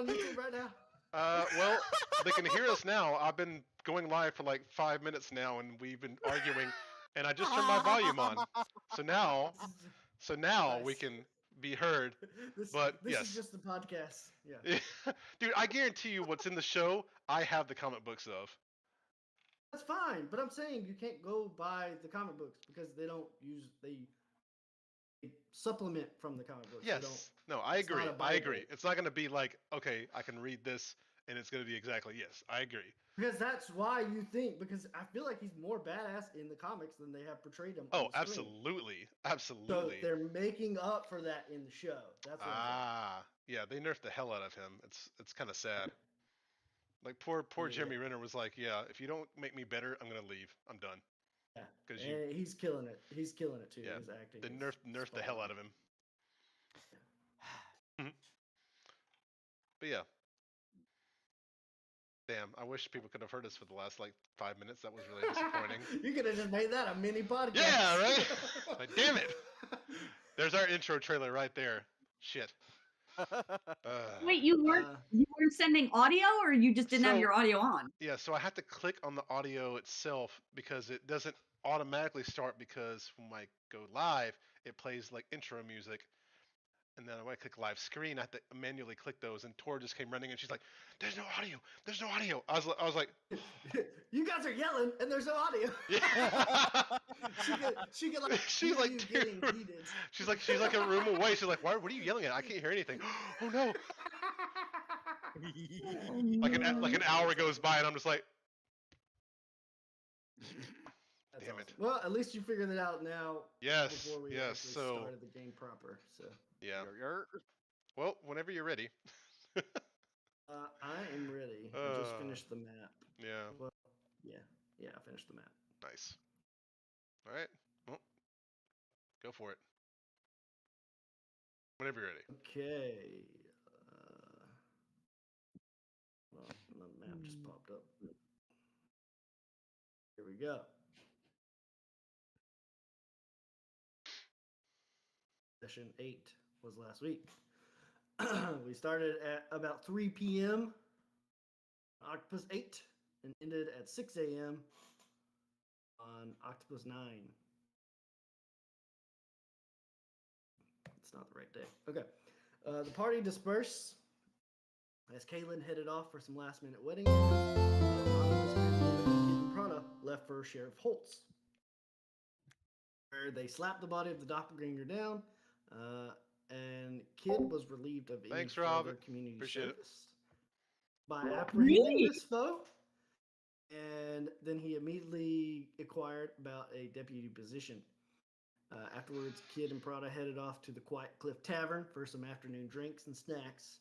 on YouTube right now? Well, they can hear us now. I've been going live for like 5 minutes now, and we've been arguing, and I just turned my volume on. So now, we Nice. can be heard. This But this is yes, just the podcast. Yeah. dude, I guarantee you, what's in the show, I have the comic books of. That's fine, but I'm saying you can't go buy the comic books because they supplement from the comic books. They don't. Yes. No, I It's not agree. a I Bible agree. It's not going to be like, okay, I can read this, and it's going to be exactly yes. I agree. because that's why you think. Because I feel like he's more badass in the comics than they have portrayed him on Oh, the screen. absolutely, So absolutely. they're making up for that in the show. That's what I'm saying. Yeah, they nerfed the hell out of him. It's kind of sad. Like poor Yeah, Jeremy Renner was like, yeah, if you don't make me better, I'm gonna leave. I'm done. yeah, Because you, and he's killing it. He's killing it too. yeah, His acting they is nerfed the spot hell on. out of him. Mhm. But yeah, damn, I wish people could have heard us for the last like 5 minutes. That was really disappointing. You could have just made that a mini podcast. Yeah, right. Like, damn it. There's our intro trailer right there. Shit. Wait, you weren't sending audio, or you just didn't have So your audio on? yeah, so I have to click on the audio itself because it doesn't automatically start because when I go live, it plays like intro music. And then when I click live screen, I have to manually click those. And Tor just came running and she's like, "There's no audio. There's no audio." I was like, You guys are yelling and there's no audio. "Yeah." she could like She's hear like, you "Dude." getting heated. She's like a room away. She's like, What are you yelling at? I can't hear anything." Oh no! Like an hour goes by and I'm just like, That's damn awesome. it. Well, at least you figured it out now. Yes, Before we yes. actually So started the game proper. So yeah. Well, whenever you're ready. I am ready. I just finished the map. Yeah. Well, yeah, I finished the map. Nice. All right. Well, go for it. Whenever you're ready. Okay. Well, the map just popped up. Here we go. Session 8 was last week. We started at about 3 p.m. Octopus 8 and ended at 6 a.m. on Octopus 9. It's not the right day. Okay. The party dispersed as Kaylin headed off for some last minute wedding. Anonymous and Prada left for Sheriff Holtz, where they slapped the body of the doppelganger down, and Kid was relieved of any Thanks, further Rob. community Appreciate it. service by apprehending Really? this foe. And then he immediately acquired about a deputy position. Afterwards, Kid and Prada headed off to the Quiet Cliff Tavern for some afternoon drinks and snacks.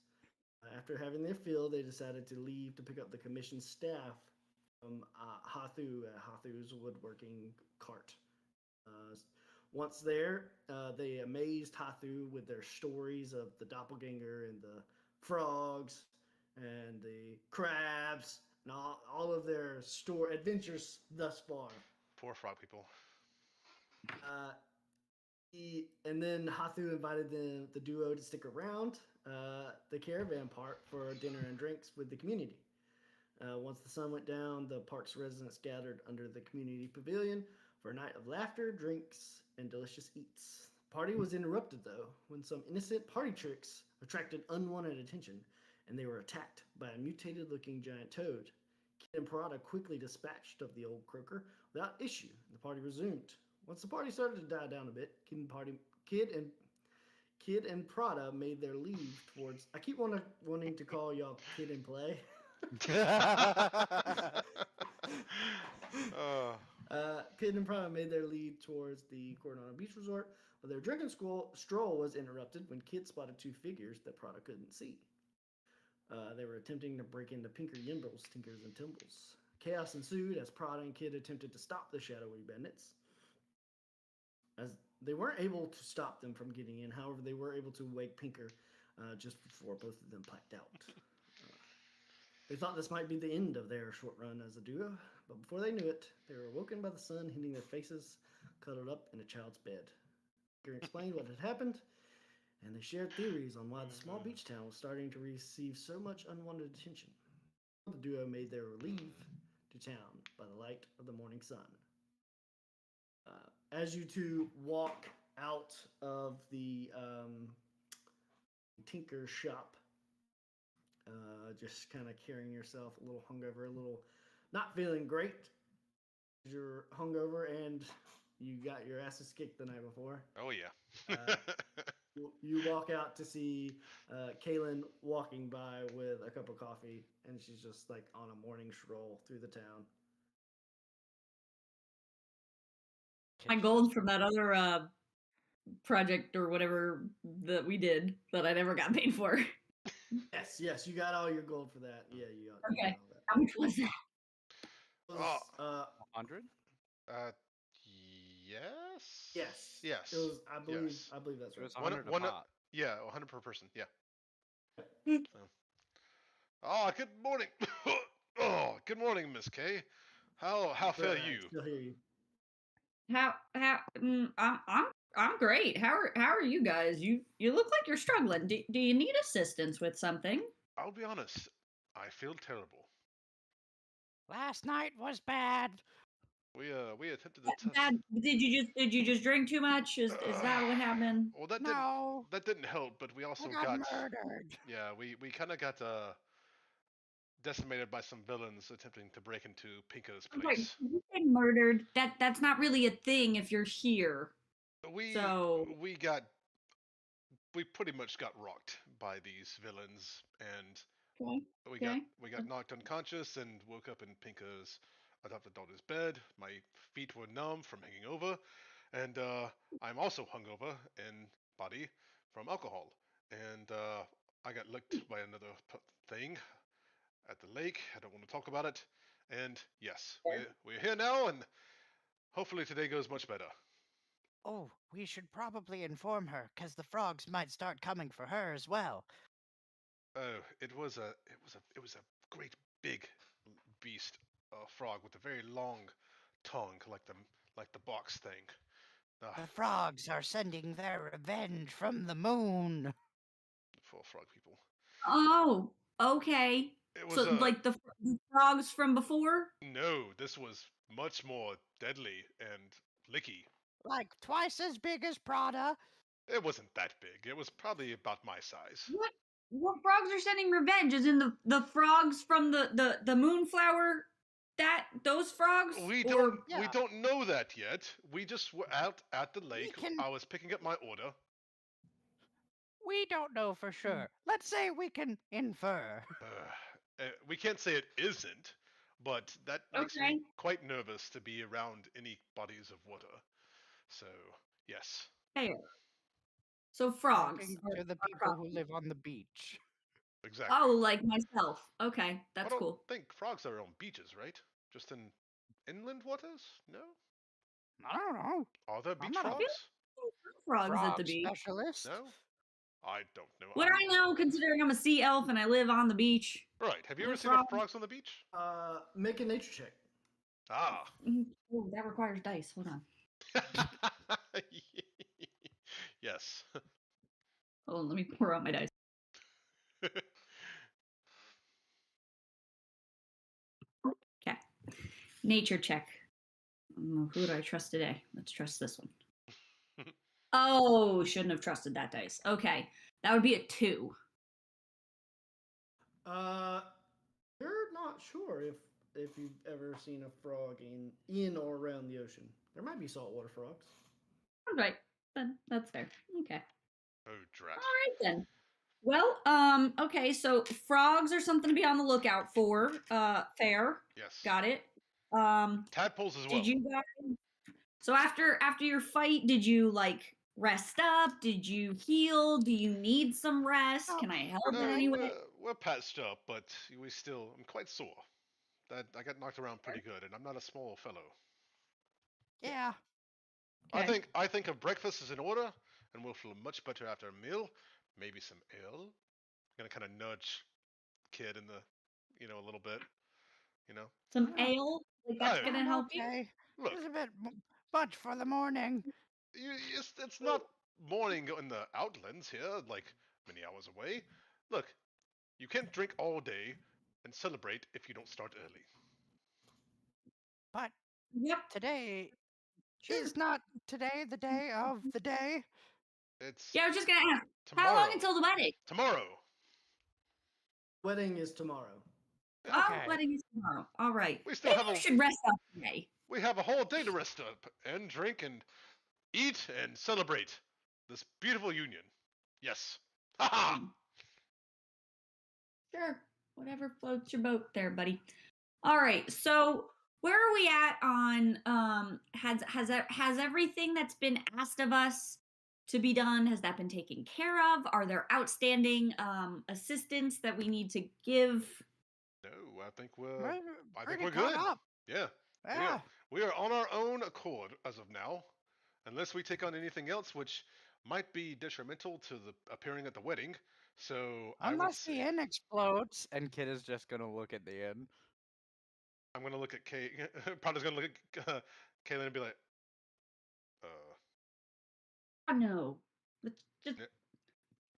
After having their fill, they decided to leave to pick up the commissioned staff from Hathu at Hathu's woodworking cart. Once there, they amazed Hathu with their stories of the doppelganger and the frogs and the crabs and all of their adventures thus far. Poor frog people. And then Hathu invited the duo to stick around the caravan park for dinner and drinks with the community. Once the sun went down, the park's residents gathered under the community pavilion for a night of laughter, drinks, and delicious eats. The party was interrupted, though, when some innocent party tricks attracted unwanted attention, and they were attacked by a mutated-looking giant toad. Kid and Prada quickly dispatched of the old croaker without issue, and the party resumed. Once the party started to die down a bit, Kid and Prada made their leave towards. I keep wanting to call y'all Kid and Play. Kid and Prada made their leave towards the Coronado Beach Resort, but their drinking stroll was interrupted when Kid spotted two figures that Prada couldn't see. They were attempting to break into Pinker Yimble's Tinkers and Tumbles. Chaos ensued as Prada and Kid attempted to stop the shadowy bandits. As they weren't able to stop them from getting in, however, they were able to wake Pinker just before both of them blacked out. They thought this might be the end of their short run as a duo, but before they knew it, they were awoken by the sun hitting their faces, cuddled up in a child's bed. Pinker explained what had happened, and they shared theories on why the small beach town was starting to receive so much unwanted attention. The duo made their leave to town by the light of the morning sun. As you two walk out of the tinker shop, just kind of carrying yourself a little hungover, a little not feeling great. You're hungover and you got your asses kicked the night before. Oh yeah. You walk out to see Kaylin walking by with a cup of coffee, and she's just like on a morning stroll through the town. My gold from that other project or whatever that we did that I never got paid for. Yes, you got all your gold for that. Yeah, you got. Okay. You got all that. How much was that? It was, 100? Yes. Yes. Yes. It was. I believe. Yes. I believe that's It was right. 100 a pop. Yeah, 100 per person. Yeah. Hmm. So. Oh, good morning. Oh, good morning, Miss K. How fare I you? still hear you. I'm great. How are you guys? You look like you're struggling. Do you need assistance with something? I'll be honest. I feel terrible. Last night was bad. We attempted to test. Dad, did you just drink too much? Is that what happened? Well, No, that didn't help, but we also I got murdered. yeah, we kind of got decimated by some villains attempting to break into Pinka's I'm sorry, place. you say murdered. That's not really a thing if you're here. We So we pretty much got rocked by these villains, and okay. we got knocked unconscious and woke up in Pinka's adopted daughter's bed. My feet were numb from hanging over, and I'm also hungover in body from alcohol. And I got licked by another thing at the lake. I don't want to talk about it. And yes, we're here now, and hopefully today goes much better. Oh, we should probably inform her, 'cause the frogs might start coming for her as well. Oh, it was a great big beast, frog with a very long tongue, like the box thing. The frogs are sending their revenge from the moon. For frog people. Oh, okay. It was So like the frogs from before? No, this was much more deadly and licky. Like twice as big as Prada. It wasn't that big. It was probably about my size. What frogs are sending revenge? Is in the frogs from the moonflower? Those frogs? We Yeah. don't know that yet. We just were out at the lake. can- I was picking up my order. We don't know for sure. Let's say we can infer. We can't say it isn't, but that makes Okay. me quite nervous to be around any bodies of water. So, yes. Fair. So frogs. Talking to the people who live on the beach. Exactly. Oh, like myself. Okay, I that's don't cool. think frogs are on beaches, right? Just in inland waters? No? I don't know. Are there beach not a- frogs? Frogs at the Frog beach. specialist. No? I don't know. What do I know, considering I'm a sea elf and I live on the beach? Right. Have you ever There's seen frogs. frogs on the beach? Make a nature check. Ah. Oh, that requires dice. Hold on. Yes. Hold on, let me pour out my dice. Okay. Nature check. Who do I trust today? Let's trust this one. Oh, shouldn't have trusted that dice. Okay. That would be a 2. You're not sure if you've ever seen a frog in or around the ocean. There might be saltwater frogs. All right. Then that's fair. Okay. Oh, drat. All right then. Well, okay, so frogs are something to be on the lookout for. Fair. Yes. Got it. Tadpoles as well. Did you guys So after your fight, did you like rest up? Did you heal? Do you need some rest? Can I help in any way? We're patched up, but I'm quite sore. I got knocked around pretty good, and I'm not a small fellow. Yeah. Okay. I think a breakfast is in order, and we'll feel much better after a meal. Maybe some ale. I'm gonna kind of nudge kid in the, a little bit. Some ale? Like that's Oh. gonna help you? Okay. Look, It's a bit much for the morning. it's not morning in the outlands here, like many hours away. Look, you can't drink all day and celebrate if you don't start early. But Yep. today Sure. is not today the day of the day. It's Yeah, I was just gonna ask. How tomorrow. long until the wedding? Tomorrow. Wedding is tomorrow. Oh, Okay. wedding is tomorrow. All right. We still Maybe have you a should rest up today. we have a whole day to rest up and drink and eat and celebrate this beautiful union. Yes. Haha. Sure. Whatever floats your boat there, buddy. All right. So where are we at on has everything that's been asked of us to be done, has that been taken care of? Are there outstanding assistance that we need to give? No, I think we're We're I think pretty we're caught good. up. Yeah. Yeah. We are on our own accord as of now, unless we take on anything else which might be detrimental to the appearing at the wedding. So I would Unless the say inn explodes, and Kid is just gonna look at the inn. I'm gonna look at Kay. Probably gonna look at Kaylin and be like, Oh no. Let's just Yeah.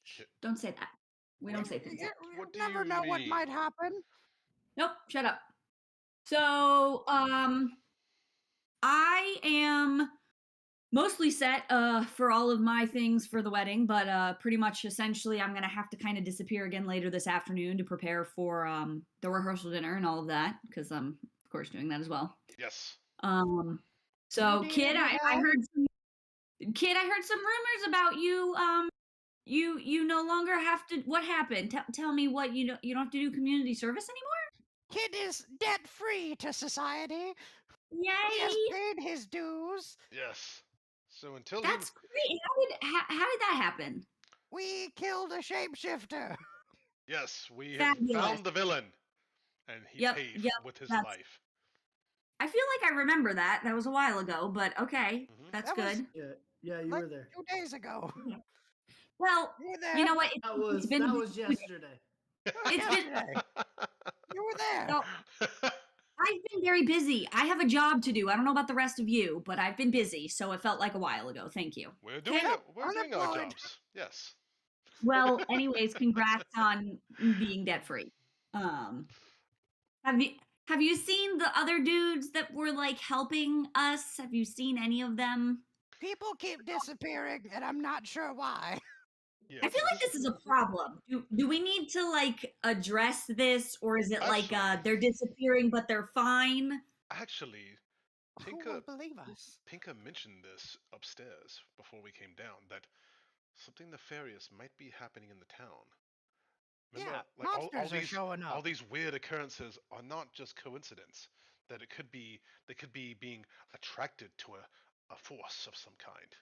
shh, don't say that. We don't say things You, like you What do never you know what might mean? happen. nope, shut up. So I am mostly set for all of my things for the wedding, but pretty much essentially I'm gonna have to kind of disappear again later this afternoon to prepare for the rehearsal dinner and all of that because I'm of course doing that as well. Yes. Um You so need kid, any I help? heard I heard some rumors about you you no longer have to what happened? Tell me what you don't have to do community service anymore? Kid is debt free to society. He has Yay! paid his dues. Yes. So until he That's great. How did that happen? We killed a shapeshifter. Yes, we have Fabulous. found the villain, and he Yep, paid yep. with his That's life. I feel like I remember that. That was a while ago, but okay. Mhm. That's That was good. Yeah, you like were there. 2 days ago. Yeah. Well, You were you there. know what? It's been That was yesterday. That was it's been yesterday. You were there. so I've been very busy. I have a job to do. I don't know about the rest of you, but I've been busy, so it felt like a while ago. Thank you. We're doing Okay. it. We're doing our Unemployed. jobs. Yes. Well, anyways, congrats on being debt free. Um, have you have you seen the other dudes that were like helping us? Have you seen any of them? People keep disappearing, and I'm not sure why. Yes. I feel like this is a problem. Do we need to like address this, or is it like Actually- they're disappearing but they're fine? Actually, Who Pinka will believe us? Pinka mentioned this upstairs before we came down that something nefarious might be happening in the town. Remember, Yeah, like monsters are showing all up. these weird occurrences are not just coincidence. That they could be being attracted to a force of some kind.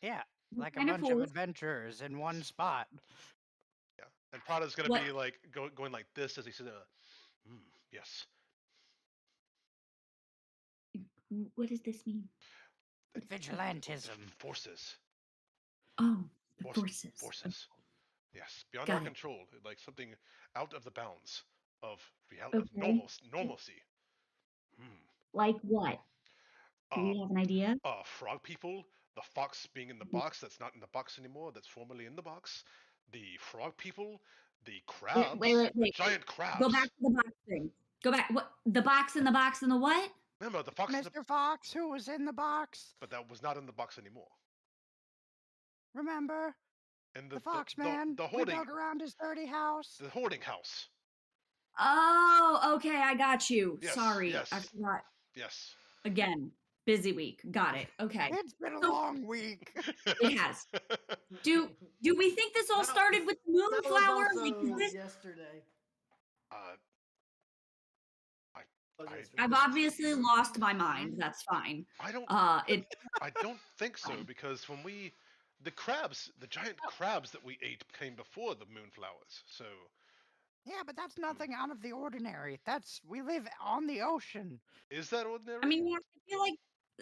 Yeah, like a Kind of bunch of fools. adventurers in one spot. Yeah, and Prada's gonna What? be like going like this as he says, "Yes, What does this mean? Vigilantism. forces, Oh, the forces, forces. forces. Yes, beyond Got our it. control, like something out of the bounds of reality, of Okay. normalcy. Hmm. Like what? Do Uh, we have an idea? frog people, the fox being in the box that's not in the box anymore, that's formerly in the box, the frog people, the crabs, the Wait. giant Go crabs. back to the box thing. Go back. What? The box and the box and the what? Remember the fox, Mr. Fox, who was in the box. but that was not in the box anymore. Remember? And The Fox Man. the We hoarding, dug around his dirty house. the hoarding house. Oh, okay. I got you. Yes, Sorry, yes. I forgot. Yes. Again, busy week. Got it. Okay, It's been a So- long week. it has. Do we think this all That started with the That was moonflower? also Like, is this? yesterday. uh, Was I- yesterday. I've obviously lost my mind. That's fine. I don't. It. I don't think so because when the crabs, the giant crabs that we ate came before the moonflowers. So Yeah, but that's nothing out of the ordinary. We live on the ocean. is that ordinary? I mean, yeah, I feel like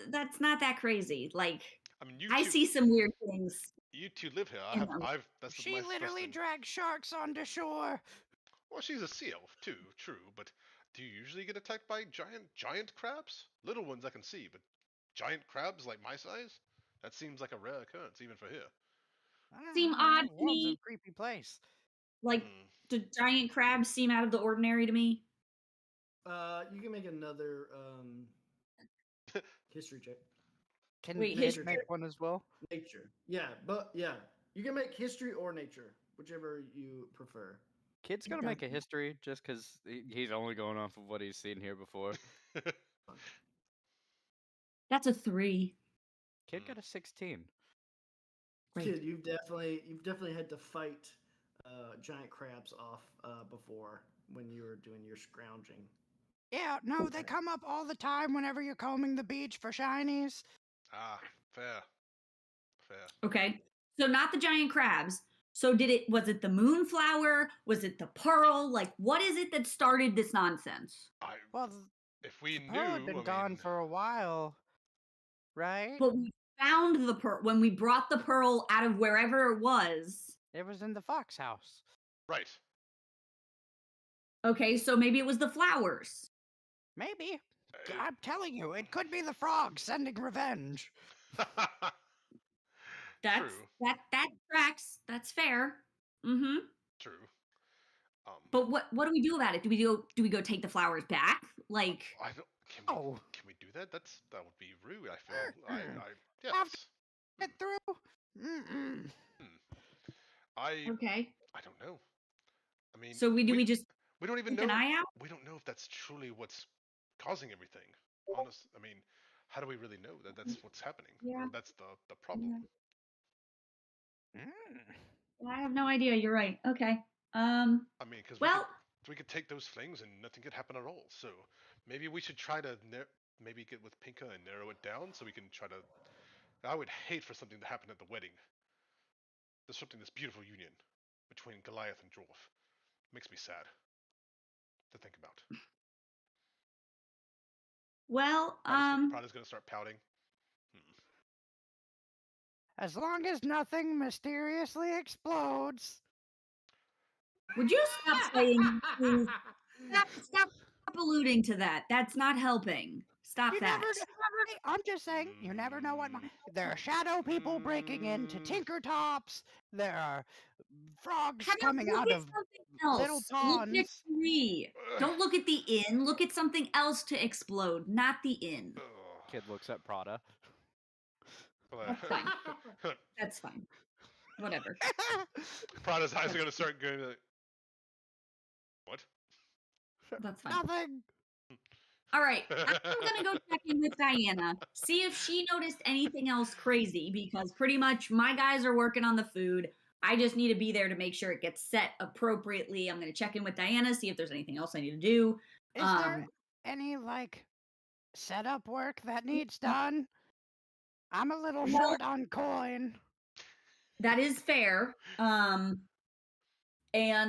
that's not that crazy. Like, I mean, you I two, see some weird things. you two live here. in them. That's She my literally first. dragged sharks onto shore. Well, she's a sea elf too, true. But do you usually get attacked by giant crabs? Little ones I can see, but giant crabs like my size? That seems like a rare occurrence even for here. Seem odd to World's a me. creepy place. Like, Hmm. do giant crabs seem out of the ordinary to me? You can make another history check. Can Wait, Nate history- make one as well? Nature. Yeah, but yeah, you can make history or nature, whichever you prefer. Kid's It gonna make a doesn't. history just because he's only going off of what he's seen here before. That's a 3. Kid got a 16. Great. Kid, you've definitely had to fight giant crabs off before when you were doing your scrounging. Yeah, no, they Okay. come up all the time whenever you're combing the beach for shinies. Ah, fair. Fair. Okay. So not the giant crabs. So was it the moonflower? Was it the pearl? Like, what is it that started this nonsense? Well, If we the pearl had knew, been I gone mean, for a while, right? But we found the pearl when we brought the pearl out of wherever it was. It was in the fox house. right. Okay, so maybe it was the flowers. Maybe. Uh, I'm telling you, it could be the frogs sending revenge. That's True. that tracks. That's fair. Mm-hmm. True. But what do we do about it? Do we go take the flowers back? Like, I don't. Oh. Can we do that? That would be rude. I feel. I yes. After- Get through. Mm-mm. I okay. I don't know. I mean, So we just we don't even keep know. an eye out? We don't know if that's truly what's causing everything. Honest. I mean, how do we really know that that's what's happening? Yeah. Or that's the problem. Yeah. Mm. I have no idea. You're right. Okay. I mean, because Well, we could take those things and nothing could happen at all. So maybe we should try to maybe get with Pinka and narrow it down so we can try to. I would hate for something to happen at the wedding. Disrupting this beautiful union between Goliath and Dwarf. Makes me sad to think about. well, Prada's gonna start pouting. As long as nothing mysteriously explodes. would you stop saying please? Stop alluding to that. That's not helping. Stop You that. never. Hey, I'm just saying, you never know what. There are shadow people breaking into Tinker Tops. There are frogs How about coming look out at of something little else? Look at ponds. tree. Don't look at the inn. Look at something else to explode, not the inn. Kid looks at Prada. That's fine. That's fine. Whatever. Prada's eyes are gonna start going like, what? That's fine. Nothing. All right. I'm gonna go check in with Diana, see if she noticed anything else crazy, because pretty much my guys are working on the food. I just need to be there to make sure it gets set appropriately. I'm gonna check in with Diana, see if there's anything else I need to do. Is there any like setup work that needs done? I'm a little Well- short on coin. That is fair. And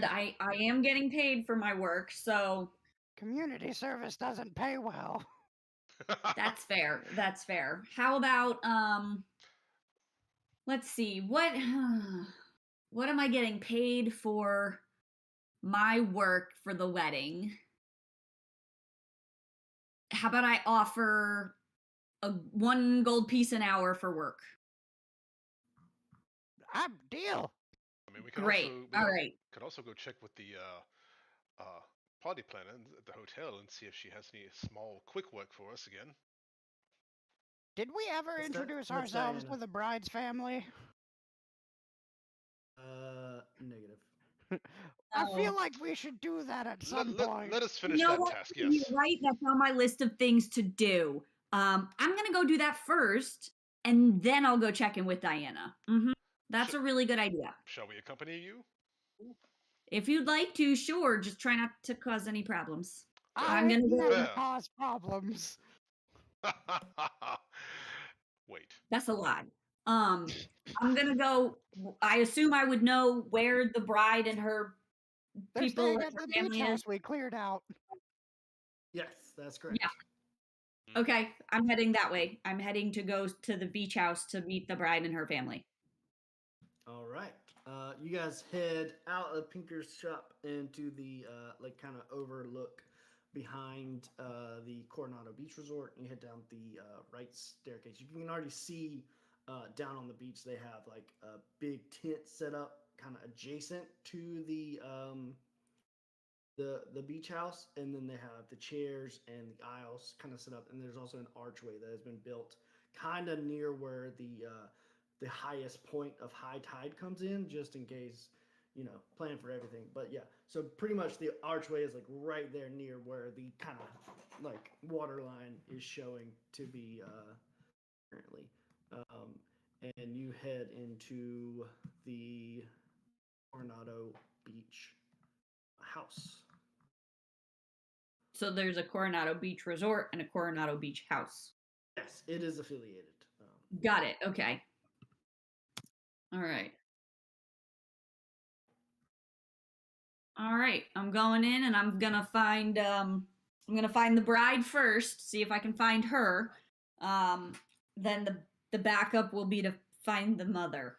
I am getting paid for my work, so Community service doesn't pay well. that's fair. That's fair. How about let's see. What am I getting paid for my work for the wedding? How about I offer a 1 gold piece an hour for work? I'm deal. I mean, we could Great. also All right. could also go check with the party planner at the hotel and see if she has any small quick work for us again. Did we ever That's introduce that's ourselves Diana. to the bride's family? Negative. I No. feel like we should do that at some point. Let us You finish know that what? task. You're Yes. right. That's on my list of things to do. I'm gonna go do that first, and then I'll go check in with Diana. That's Sure. a really good idea. Shall we accompany you? If you'd like to, sure. Just try not to cause any problems. I I'm gonna go. never Fair. cause problems. Wait. That's a lie. I'm gonna go. I assume I would know where the bride and her They're people staying and at her the beach family is. house we cleared out. Yes, that's correct. Yeah. Okay, I'm heading that way. I'm heading to go to the beach house to meet the bride and her family. All right. You guys head out of Pinker's shop into the like kind of overlook behind the Coronado Beach Resort. You head down the right staircase. You can already see down on the beach, they have like a big tent set up kind of adjacent to the beach house, and then they have the chairs and the aisles kind of set up, and there's also an archway that has been built kind of near where the highest point of high tide comes in, just in case, plan for everything. But yeah, so pretty much the archway is like right there near where the kind of like water line is showing to be currently. And you head into the Coronado Beach house. So there's a Coronado Beach Resort and a Coronado Beach House. Yes, it is affiliated. Got it. Okay. All right. All right. I'm going in and I'm gonna find the bride first, see if I can find her. Then the backup will be to find the mother.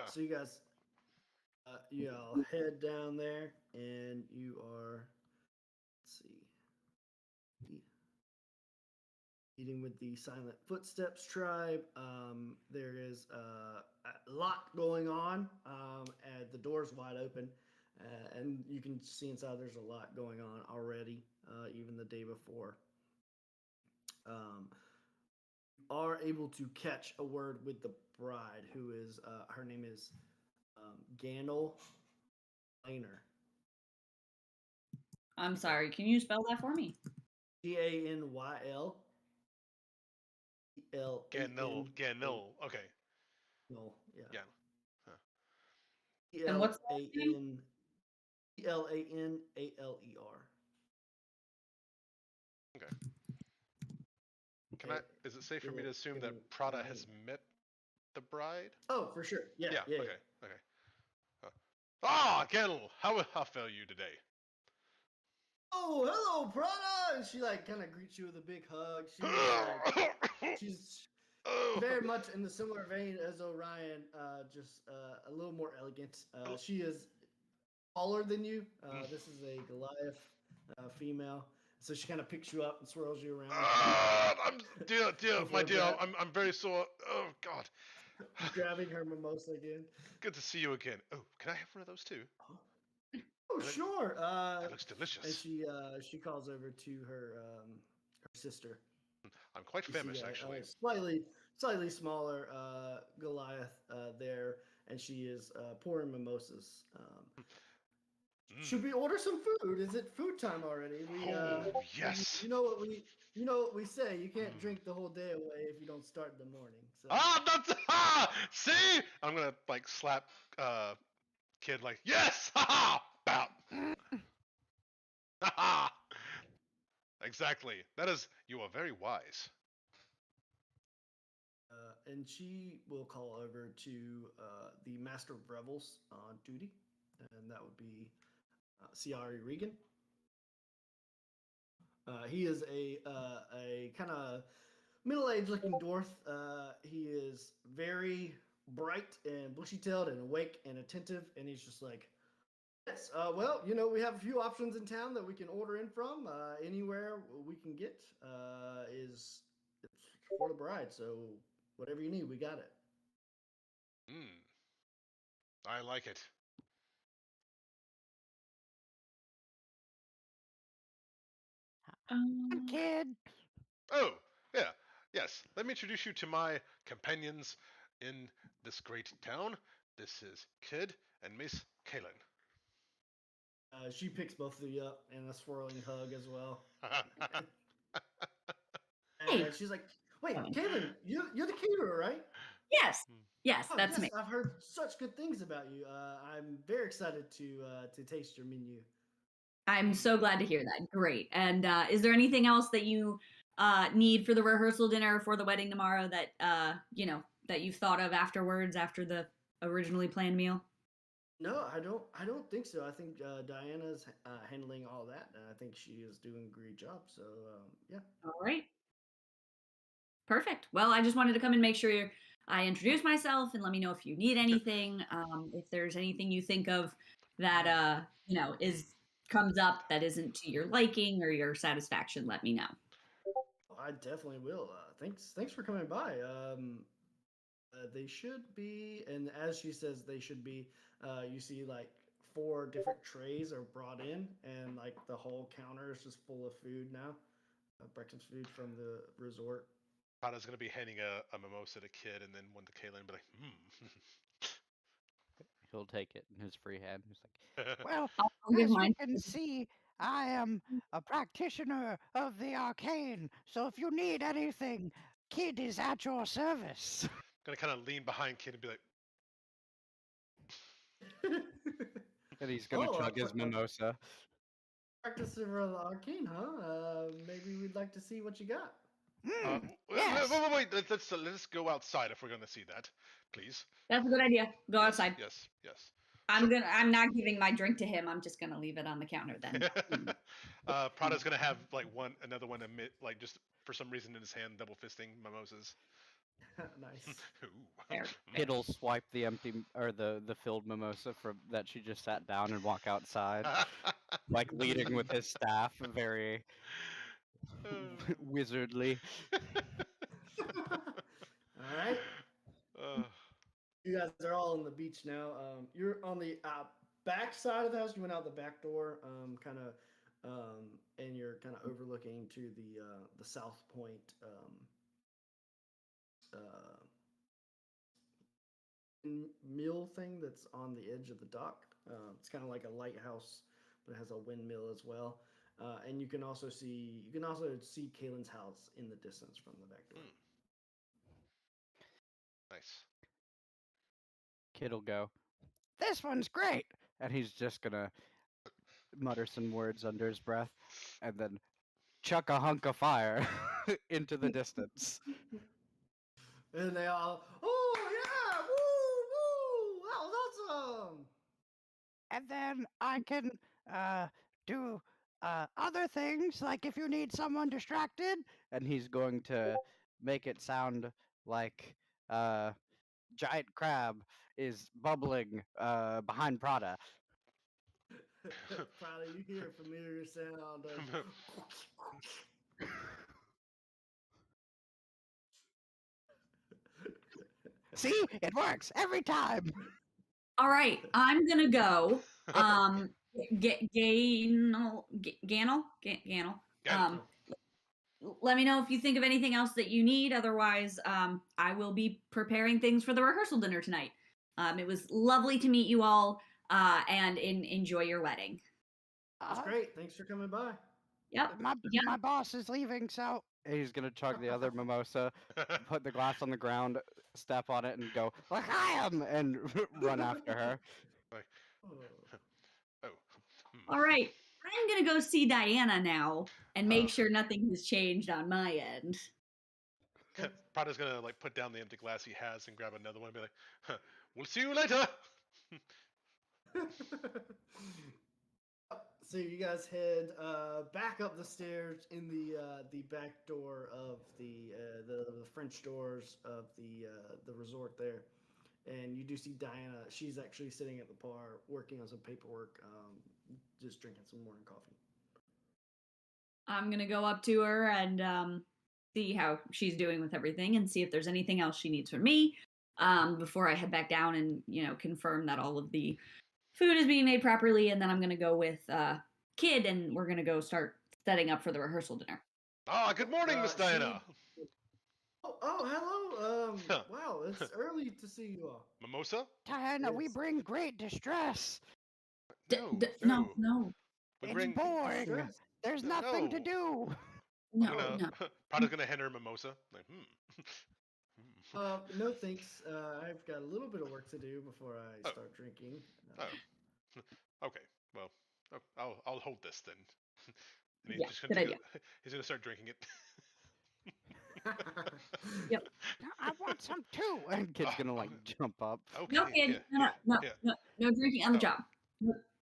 So you all head down there, and you are, let's see, meeting with the Silent Footsteps tribe. There is a lot going on. And the door's wide open, and you can see inside. There's a lot going on already, even the day before. Are able to catch a word with the bride, who is her name is Ganel Laner. I'm sorry. Can you spell that for me? Ganyl. Ganil. Okay. No, yeah. Yeah. And what's the last name? Lanaler. Okay. Is it safe for me to assume that Prada has met the bride? Oh, for sure. Yeah. Okay. Ah, Ganil, how fare you today? Oh, hello, Prada! And she like kind of greets you with a big hug. She's very much in the similar vein as Orion, just a little more elegant. She is taller than you. This is a Goliath female, so she kind of picks you up and swirls you around. I'm very sore. Oh God. Grabbing her mimosa again. Good to see you again. Oh, can I have one of those too? Oh, sure. That looks delicious. And she calls over to her sister. I'm quite famished, actually. Slightly smaller Goliath there, and she is pouring mimosas. Should we order some food? Is it food time already? Yes. You know what we say. You can't drink the whole day away if you don't start in the morning. So. See, I'm gonna like slap kid like yes, bout. Exactly. That is. You are very wise. And she will call over to the Master of Revels on duty, and that would be Ciari Regan. He is a kind of middle-aged looking dwarf. He is very bright and bushy-tailed and awake and attentive, and he's just like, yes, well, we have a few options in town that we can order in from. Anywhere we can get is for the bride, so whatever you need, we got it. I like it. Kid. Oh, yeah. Yes. Let me introduce you to my companions in this great town. This is Kid and Miss Kaylin. She picks both of you up in a swirling hug as well. And she's like, wait, Kaylin, you're the caterer, right? Yes, that's me. I've heard such good things about you. I'm very excited to taste your menu. I'm so glad to hear that. Great. And is there anything else that you need for the rehearsal dinner for the wedding tomorrow that that you've thought of afterwards after the originally planned meal? No, I don't think so. I think Diana's handling all that, and I think she is doing a great job. So yeah. All right. Perfect. Well, I just wanted to come and make sure I introduce myself and let me know if you need anything. If there's anything you think of that comes up that isn't to your liking or your satisfaction, let me know. I definitely will. Thanks for coming by. They should be, and as she says, they should be. You see, like 4 different trays are brought in, and like the whole counter is just full of food now, breakfast food from the resort. Prada's gonna be handing a mimosa to Kid, and then one to Kaylin, and be like, He'll take it in his free hand. He's like, Well, I'll give as you mine. can see, I am a practitioner of the arcane. So if you need anything, Kid is at your service. Gonna kind of lean behind Kid and be like, and he's gonna Oh, chug his mimosa. practice of the arcane, huh? Maybe we'd like to see what you got. Hmm, wait, yes. wait, let's go outside if we're gonna see that, please. That's a good idea. Go Yes, outside. Yes, yes. I'm not giving my drink to him. I'm just gonna leave it on the counter then. Prada's gonna have like another one emit, like just for some reason in his hand, double fisting mimosas. Nice. Ooh. Fair. Kid'll swipe the empty or the filled mimosa from that she just sat down and walk outside, like leading with his staff, very wizardly. All right. You guys are all on the beach now. You're on the back side of the house. You went out the back door, kind of, and you're kind of overlooking to the South Point mill thing that's on the edge of the dock. It's kind of like a lighthouse, but it has a windmill as well. And you can also see Kaylin's house in the distance from the back door. Nice. Kid'll go, This one's great. and he's just gonna mutter some words under his breath, and then chuck a hunk of fire into the distance. And they all, oh yeah, woo, woo, that was awesome. And then I can do other things, like if you need someone distracted. And he's going to make it sound like giant crab is bubbling behind Prada. Probably you hear a familiar sound of. See, it works every time. All right, I'm gonna go. Ganel. Got Let me know if you think of anything else that you need. Otherwise, I will be preparing things for the rehearsal dinner tonight. It was lovely to meet you all, and enjoy your wedding. That's great. Thanks for coming by. Yep. My boss is leaving, so And he's gonna chug the other mimosa, put the glass on the ground, step on it, and go "L'chaim!" and run after her. Like, oh. All right, I'm gonna go see Diana now and make Oh. sure nothing has changed on my end. Prada's gonna like put down the empty glass he has and grab another one and be like, "We'll see you later." So you guys head back up the stairs in the back door of the French doors of the resort there, and you do see Diana. She's actually sitting at the bar working on some paperwork, just drinking some morning coffee. I'm gonna go up to her and see how she's doing with everything and see if there's anything else she needs from me before I head back down and confirm that all of the food is being made properly. And then I'm gonna go with Kid and we're gonna go start setting up for the rehearsal dinner. Good morning, Miss Diana. Hello. Wow, it's early to see you all. Mimosa? Diana, we Yes. bring great distress. No. We It's bring. boring. Stress. There's nothing to No. do. No. Prada's gonna hand her a mimosa. Like, No thanks. I've got a little bit of work to do before I Oh. start drinking. Oh. Okay. Well, I'll hold this then. And he's Yeah, just gonna good idea. he's gonna start drinking it. Yep. I want some too. And Kid's gonna like jump up. Okay. No, Kid. Yeah, No drinking on the Oh. job.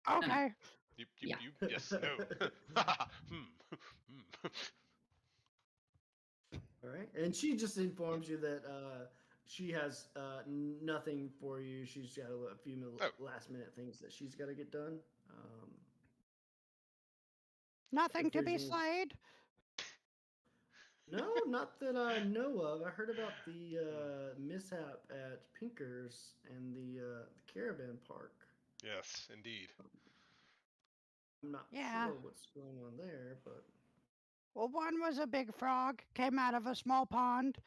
Okay. You, Yeah. yes, no. All right, and she just informs you that she has nothing for you. She's got a few last minute things that she's got to get done. Nothing If to be there's any- slayed. No, not that I know of. I heard about the mishap at Pinker's and the caravan park. Yes, indeed. I'm not Yeah. sure what's going on there, but Well, one was a big frog, came out of a small pond,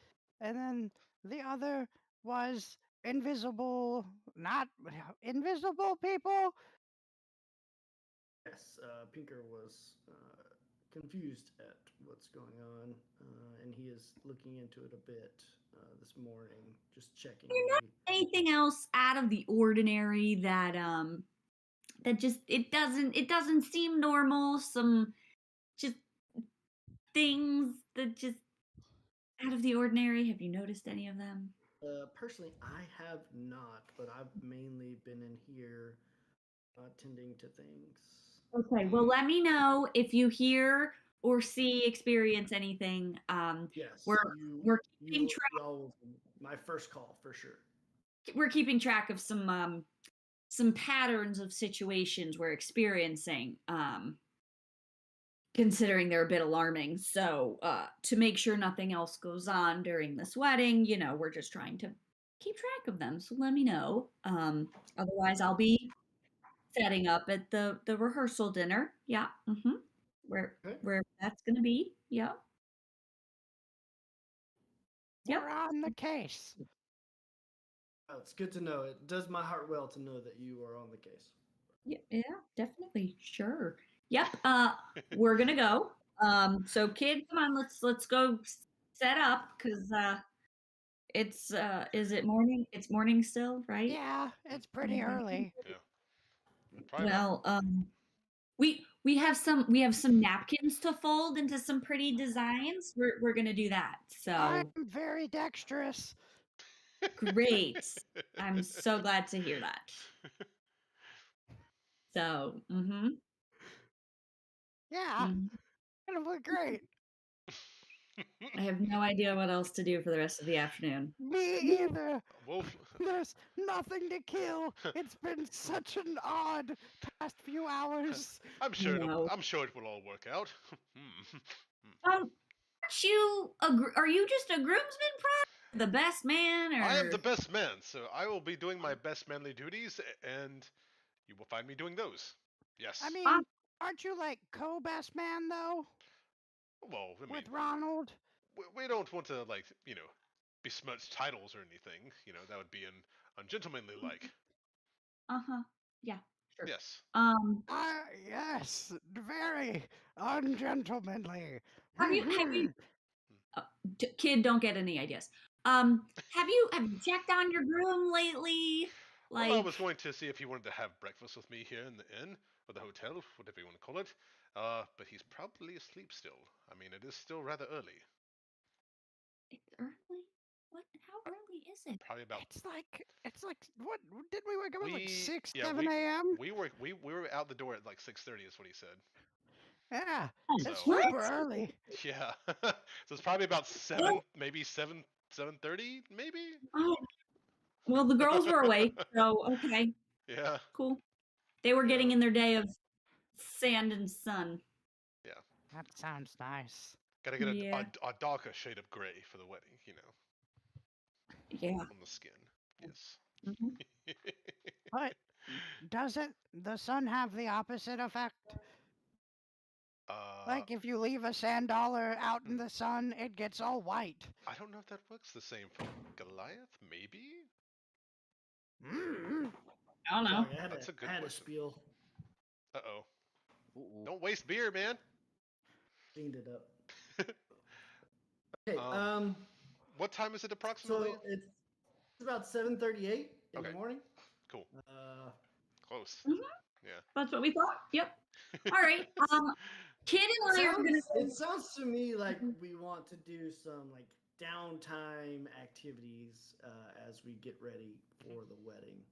and then the other was invisible, not invisible people. yes, Pinker was confused at what's going on, and he is looking into it a bit this morning, just checking. Anything else out of the ordinary that that just it doesn't seem normal? Some just things that just out of the ordinary. Have you noticed any of them? Personally, I have not, but I've mainly been in here tending to things. Okay, well, let me know if you hear or see, experience anything. Yes, We're you we're keeping you y'all my first call for sure. we're keeping track of some patterns of situations we're experiencing. Considering they're a bit alarming. So, to make sure nothing else goes on during this wedding, we're just trying to keep track of them. So let me know. Otherwise, I'll be setting up at the rehearsal dinner. Yeah. Where Okay. where that's gonna be. Yeah. Yep. We're on the case. Oh, it's good to know. It does my heart well to know that you are on the case. Yeah, definitely. Sure. Yep. We're gonna go. So kid, come on, let's go set up because it's is it morning? It's morning still, right? Yeah, it's pretty early. Yeah. Probably about. Well, we have some napkins to fold into some pretty designs. We're gonna do that. I'm So very dexterous. great. I'm so glad to hear that. So, Yeah, mhm. it'll be great. I have no idea what else to do for the rest of the afternoon. Me either. Wolf. There's nothing to kill. It's been such an odd past few hours. I'm sure. No. I'm sure it will all work out. Hmm. Are you just a groomsman, the best man, I am the or best man, so I will be doing my best manly duties, and you will find me doing those. Yes. I mean, aren't you like co-best man though Well, I mean, with Ronald? we don't want to besmirch titles or anything. That would be ungentlemanly like. uh-huh. Yeah, sure. Yes. Yes, very ungentlemanly. Have you kid, don't get any ideas. Have you checked on your groom lately? Well, I was Like, going to see if he wanted to have breakfast with me here in the inn or the hotel, whatever you want to call it. But he's probably asleep still. I mean, it is still rather early. it's early. What? How early is it? Probably about It's like what did we wake up at like we 6, yeah 7 a.m.? we were out the door at like 6:30 is what he said. Yeah, So it's What? super early. yeah, so it's probably about 7, maybe 7:30, maybe. Oh, well, the girls were awake, so okay, Yeah, cool. They were getting yeah, in their day of sand and sun. yeah. That sounds nice. Got to get Yeah. a darker shade of gray for the wedding, Yeah. on the skin. Yes. Mhm. But doesn't the sun have the opposite effect? uh, Like if you leave a sand dollar out in the sun, it gets all white. I don't know if that works the same for Goliath. Maybe. Mm. I don't know. Sorry, That's a good I had a question. spiel. Uh oh. Ooh. Don't waste beer, man. Cleaned it up. Okay. What time is it approximately? So it's about 7:38 in the Okay, morning. cool. Uh, Close. Mhm. Yeah. That's what we thought. Yep. All right. Kid and I are gonna. it sounds to me like we want to do some like downtime activities as we get ready for the wedding.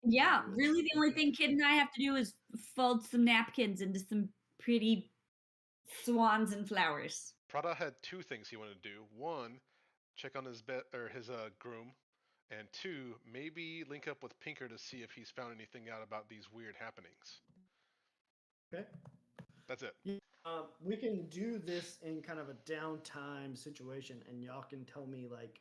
Yeah, Do it. really, the only thing Kid and I have to do is fold some napkins into some pretty swans and flowers. Prada had two things he wanted to do. One, check on his groom, and two, maybe link up with Pinker to see if he's found anything out about these weird happenings. Okay. That's it. We can do this in kind of a downtime situation, and y'all can tell me like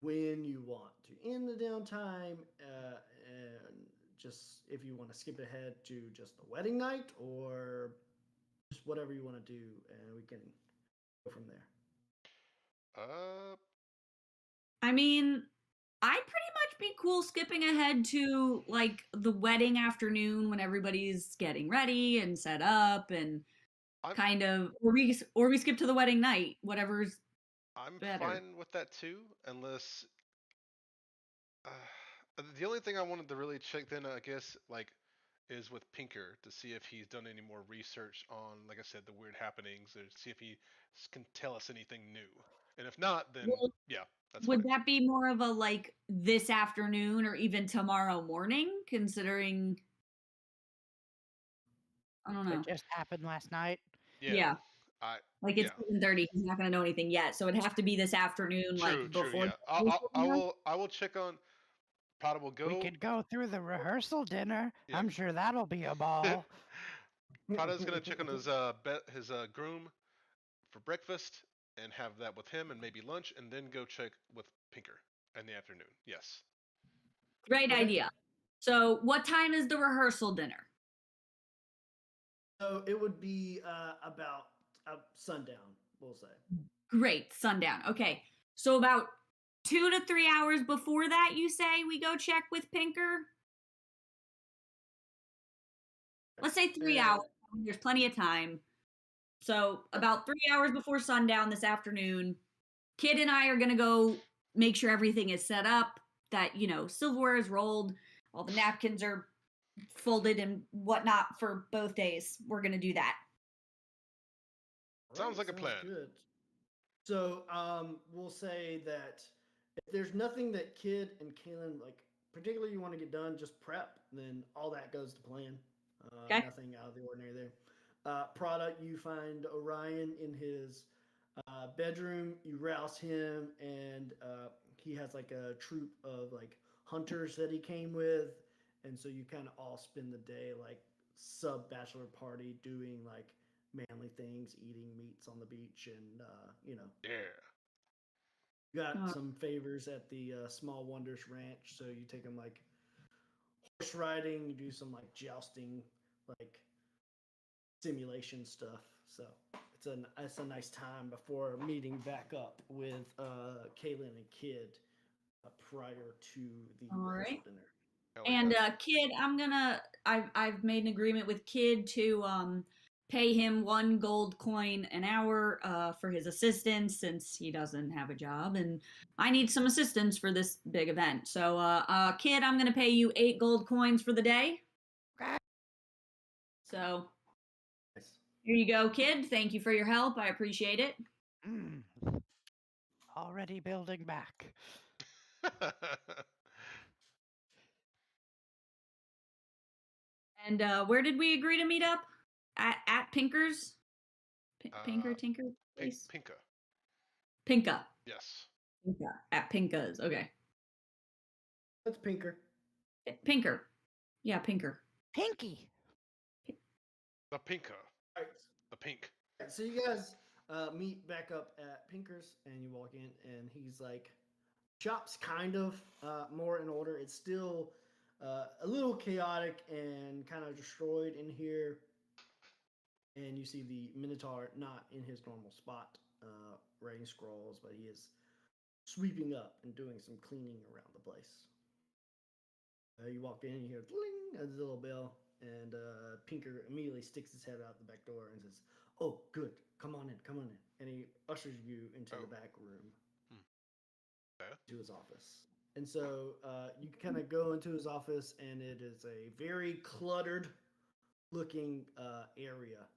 when you want to end the downtime, and just if you want to skip ahead to just the wedding night or just whatever you want to do, and we can go from there. Uh, I mean, I'd pretty much be cool skipping ahead to like the wedding afternoon when everybody's getting ready and set up and I'm kind of or we skip to the wedding night, whatever's I'm better. fine with that too, unless the only thing I wanted to really check then, I guess, like, is with Pinker to see if he's done any more research on, like I said, the weird happenings, or see if he can tell us anything new. And if not, then Well, yeah, that's would fine. that be more of a like this afternoon or even tomorrow morning, considering I don't know. It just happened last night. Yeah. I Like yeah. it's 7:30. He's not gonna know anything yet. So it'd have to be this afternoon, True, like true. before Yeah, I will check on. Prada will We go. could go through the rehearsal dinner. Yeah. I'm sure that'll be a ball. Prada's gonna check on his his groom for breakfast and have that with him and maybe lunch, and then go check with Pinker in the afternoon. Yes. Great Okay. idea. So what time is the rehearsal dinner? So it would be about sundown, we'll say. Great, sundown. Okay. So about 2 to 3 hours before that, you say we go check with Pinker? Let's say 3 hours. There's plenty of time. So about 3 hours before sundown this afternoon, Kid and I are gonna go make sure everything is set up, that silverware is rolled, all the napkins are folded and whatnot for both days. We're gonna do that. Sounds like a plan. Good. So we'll say that if there's nothing that Kid and Kaylin like particularly you want to get done, just prep. Then all that goes to plan. Okay. Nothing out of the ordinary there. Prada, you find Orion in his bedroom. You rouse him, and he has like a troop of like hunters that he came with, and so you kind of all spend the day like sub bachelor party doing like manly things, eating meats on the beach, and Yeah. you got some favors at the Small Wonders Ranch, so you take them like horse riding, you do some like jousting, like simulation stuff. So it's a nice time before meeting back up with Kaylin and Kid prior to the All rehearsal right. dinner. Hell And yeah. Kid, I've made an agreement with Kid to pay him 1 gold coin an hour for his assistance, since he doesn't have a job and I need some assistance for this big event. So Kid, I'm gonna pay you 8 gold coins for the day. Okay. So Nice. here you go, Kid. Thank you for your help. I appreciate it. Already building back. And where did we agree to meet up? At Pinker's? Pinker Tinker place? Pinka. Pinka. Yes. Pinka. At Pinka's. Okay. That's Pinker. Pinker. Yeah, Pinker. Pinky. The Pinka. All right. The pink. So you guys meet back up at Pinker's, and you walk in, and he's like, shop's kind of more in order. It's still a little chaotic and kind of destroyed in here. And you see the Minotaur not in his normal spot, writing scrolls, but he is sweeping up and doing some cleaning around the place. You walk in, you hear ding, a little bell, and Pinker immediately sticks his head out the back door and says, "Oh, good, come on in, come on in." And he ushers you into the back room, to his office. And so you kind of go into his office, and it is a very cluttered looking area.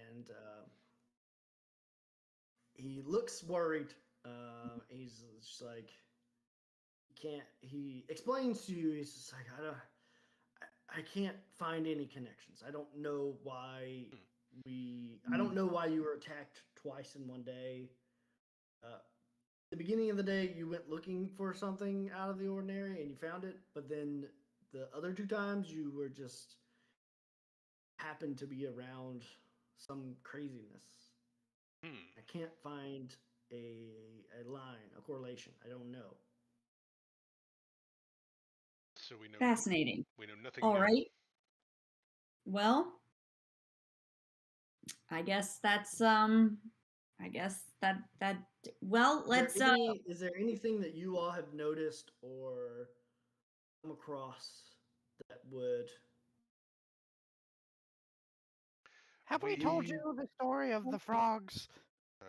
And he looks worried. He's just like, he explains to you, he's just like, I can't find any connections. I don't know why I don't know why you were attacked twice in one day. The beginning of the day, you went looking for something out of the ordinary and you found it, but then the other 2 times you were just happen to be around some craziness. Hmm. I can't find a line, a correlation. I don't know. So we know Fascinating. we know nothing All new. right. Well, I guess that's I guess that well, let's Is there anything that you all have noticed or come across that would Have we We told be you the story of the frogs? oh,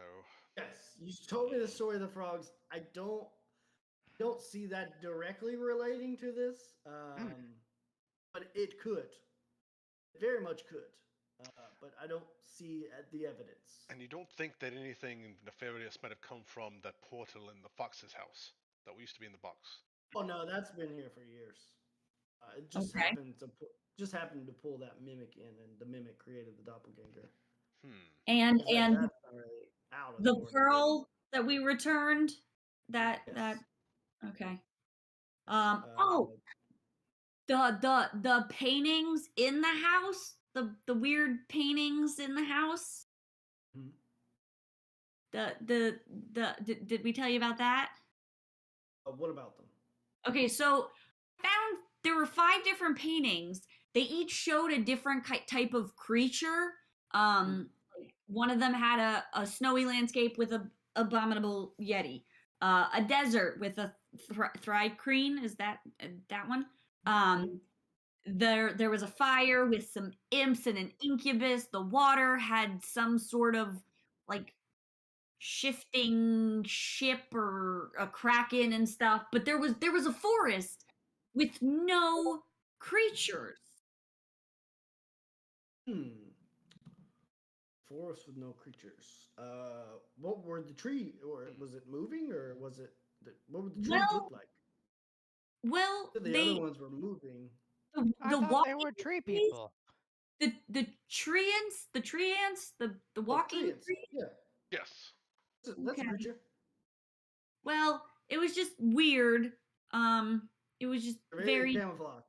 yes, you told me the story of the frogs. I don't see that directly relating to this, but it could. It very much could. But I don't see the evidence. and you don't think that anything nefarious might have come from that portal in the fox's house that used to be in the box? Oh no, that's been here for years. It just Okay. happened to pull that mimic in, and the mimic created the doppelganger. Hmm. and That's not really out of the the ordinary. pearl that we returned that Yes. okay. Uh, Oh, the paintings in the house, the weird paintings in the house. mhm. Did we tell you about that? What about them? Okay, so I found there were 5 different paintings. They each showed a different type of creature. Like one of them had a snowy landscape with a abominable yeti. A desert with a thrycreen. Is that one? Um, there was a fire with some imps and an incubus. The water had some sort of like shifting ship or a kraken and stuff, but there was a forest with no creatures. Hmm. Forest with no creatures. What were the tree, or was it moving, or was it? What would the trees look Well, like? well, The other ones were moving. I the thought they walking were tree trees, people. the Oh, walking treants. tree. Yeah, Yes. that's a Okay. creature. Well, it was just weird. It was just They're very very. camouflage.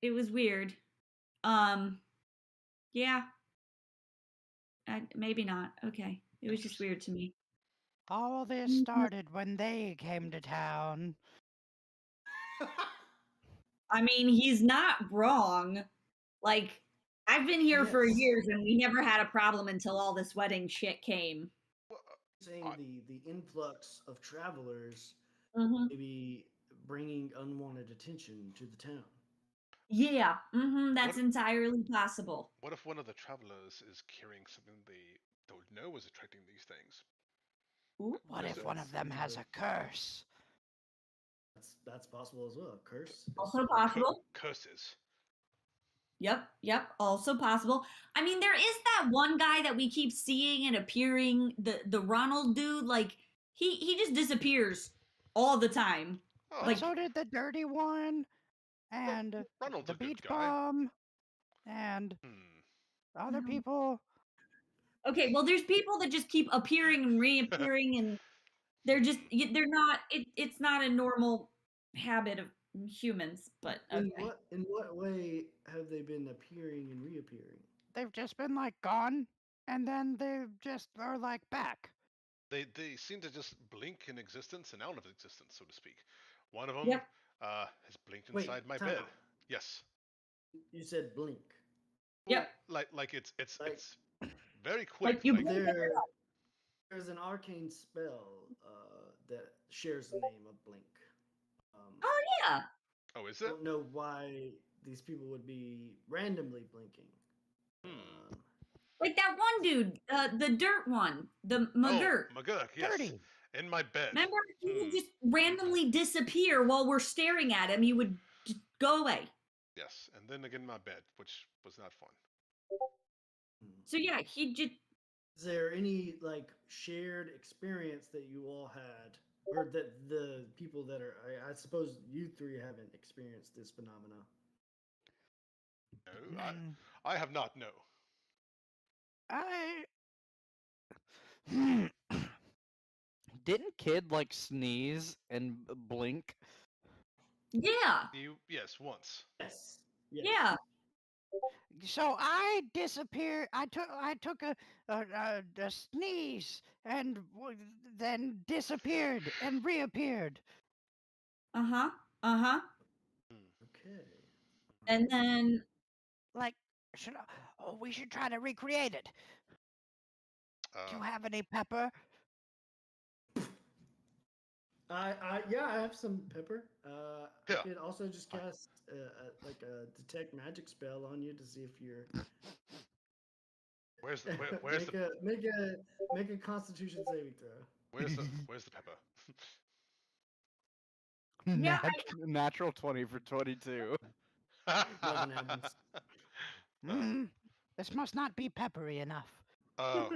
It was weird. Um, yeah. Maybe not. Okay. It was just Interesting. weird to me. All this started when they came to town. I mean, he's not wrong. Like, I've been here for Yes. years and we never had a problem until all this wedding shit came. Well, Saying the influx of travelers Mm-hmm. maybe bringing unwanted attention to the town. Yeah, that's What- entirely possible. what if one of the travelers is carrying something they don't know is attracting these things? Ooh. What Because if one of them has a curse? That's possible as well. Curse. Is Also part of it. possible. curses. Yep, also possible. I mean, there is that one guy that we keep seeing and appearing, the Ronald dude, like he just disappears all the time. Oh, But Like, so did the dirty one, and Ronald's the a good beach guy. bum, and Hmm. other people. okay, well there's people that just keep appearing and reappearing and they're just they're not it's not a normal habit of humans, but okay. In what way have they been appearing and reappearing? They've just been like gone, and then they just are like back. They seem to just blink in existence and out of existence, so to speak. One of them Yep. has blinked Wait, inside my time bed. out. Yes. You said blink. Well, Yep. like it's Like it's very quick. Like you Like blink and there, there's an arcane spell that shares the name of blink. oh yeah. oh, is I it? don't know why these people would be randomly blinking. Hmm. Like that one dude, the dirt one, the Oh, McGirt. McGurk. Yes. Dirty. In my bed. Remember, he would Hmm. just randomly disappear while we're staring at him. He would just go away. Yes, and then again in my bed, which was not fun. So yeah, he just Is there any like shared experience that you all had, or that the people that are? I suppose you three haven't experienced this phenomena. No, Mm, I have not. No. I Didn't Kid like sneeze and blink? yeah, Yes, once. Yes. Yes. yeah. So I disappeared. I took a sneeze and then disappeared and reappeared. Uh-huh. Uh-huh. Okay. And then Like, we should try to recreate it. Do you have any pepper? Yeah, I have some pepper. I Yeah. could also just cast like a detect magic spell on you to see if you're. Where's the make a Constitution saving throw. where's the pepper? Yeah, Natural 20 for 22. Nothing happens. This must not be peppery enough.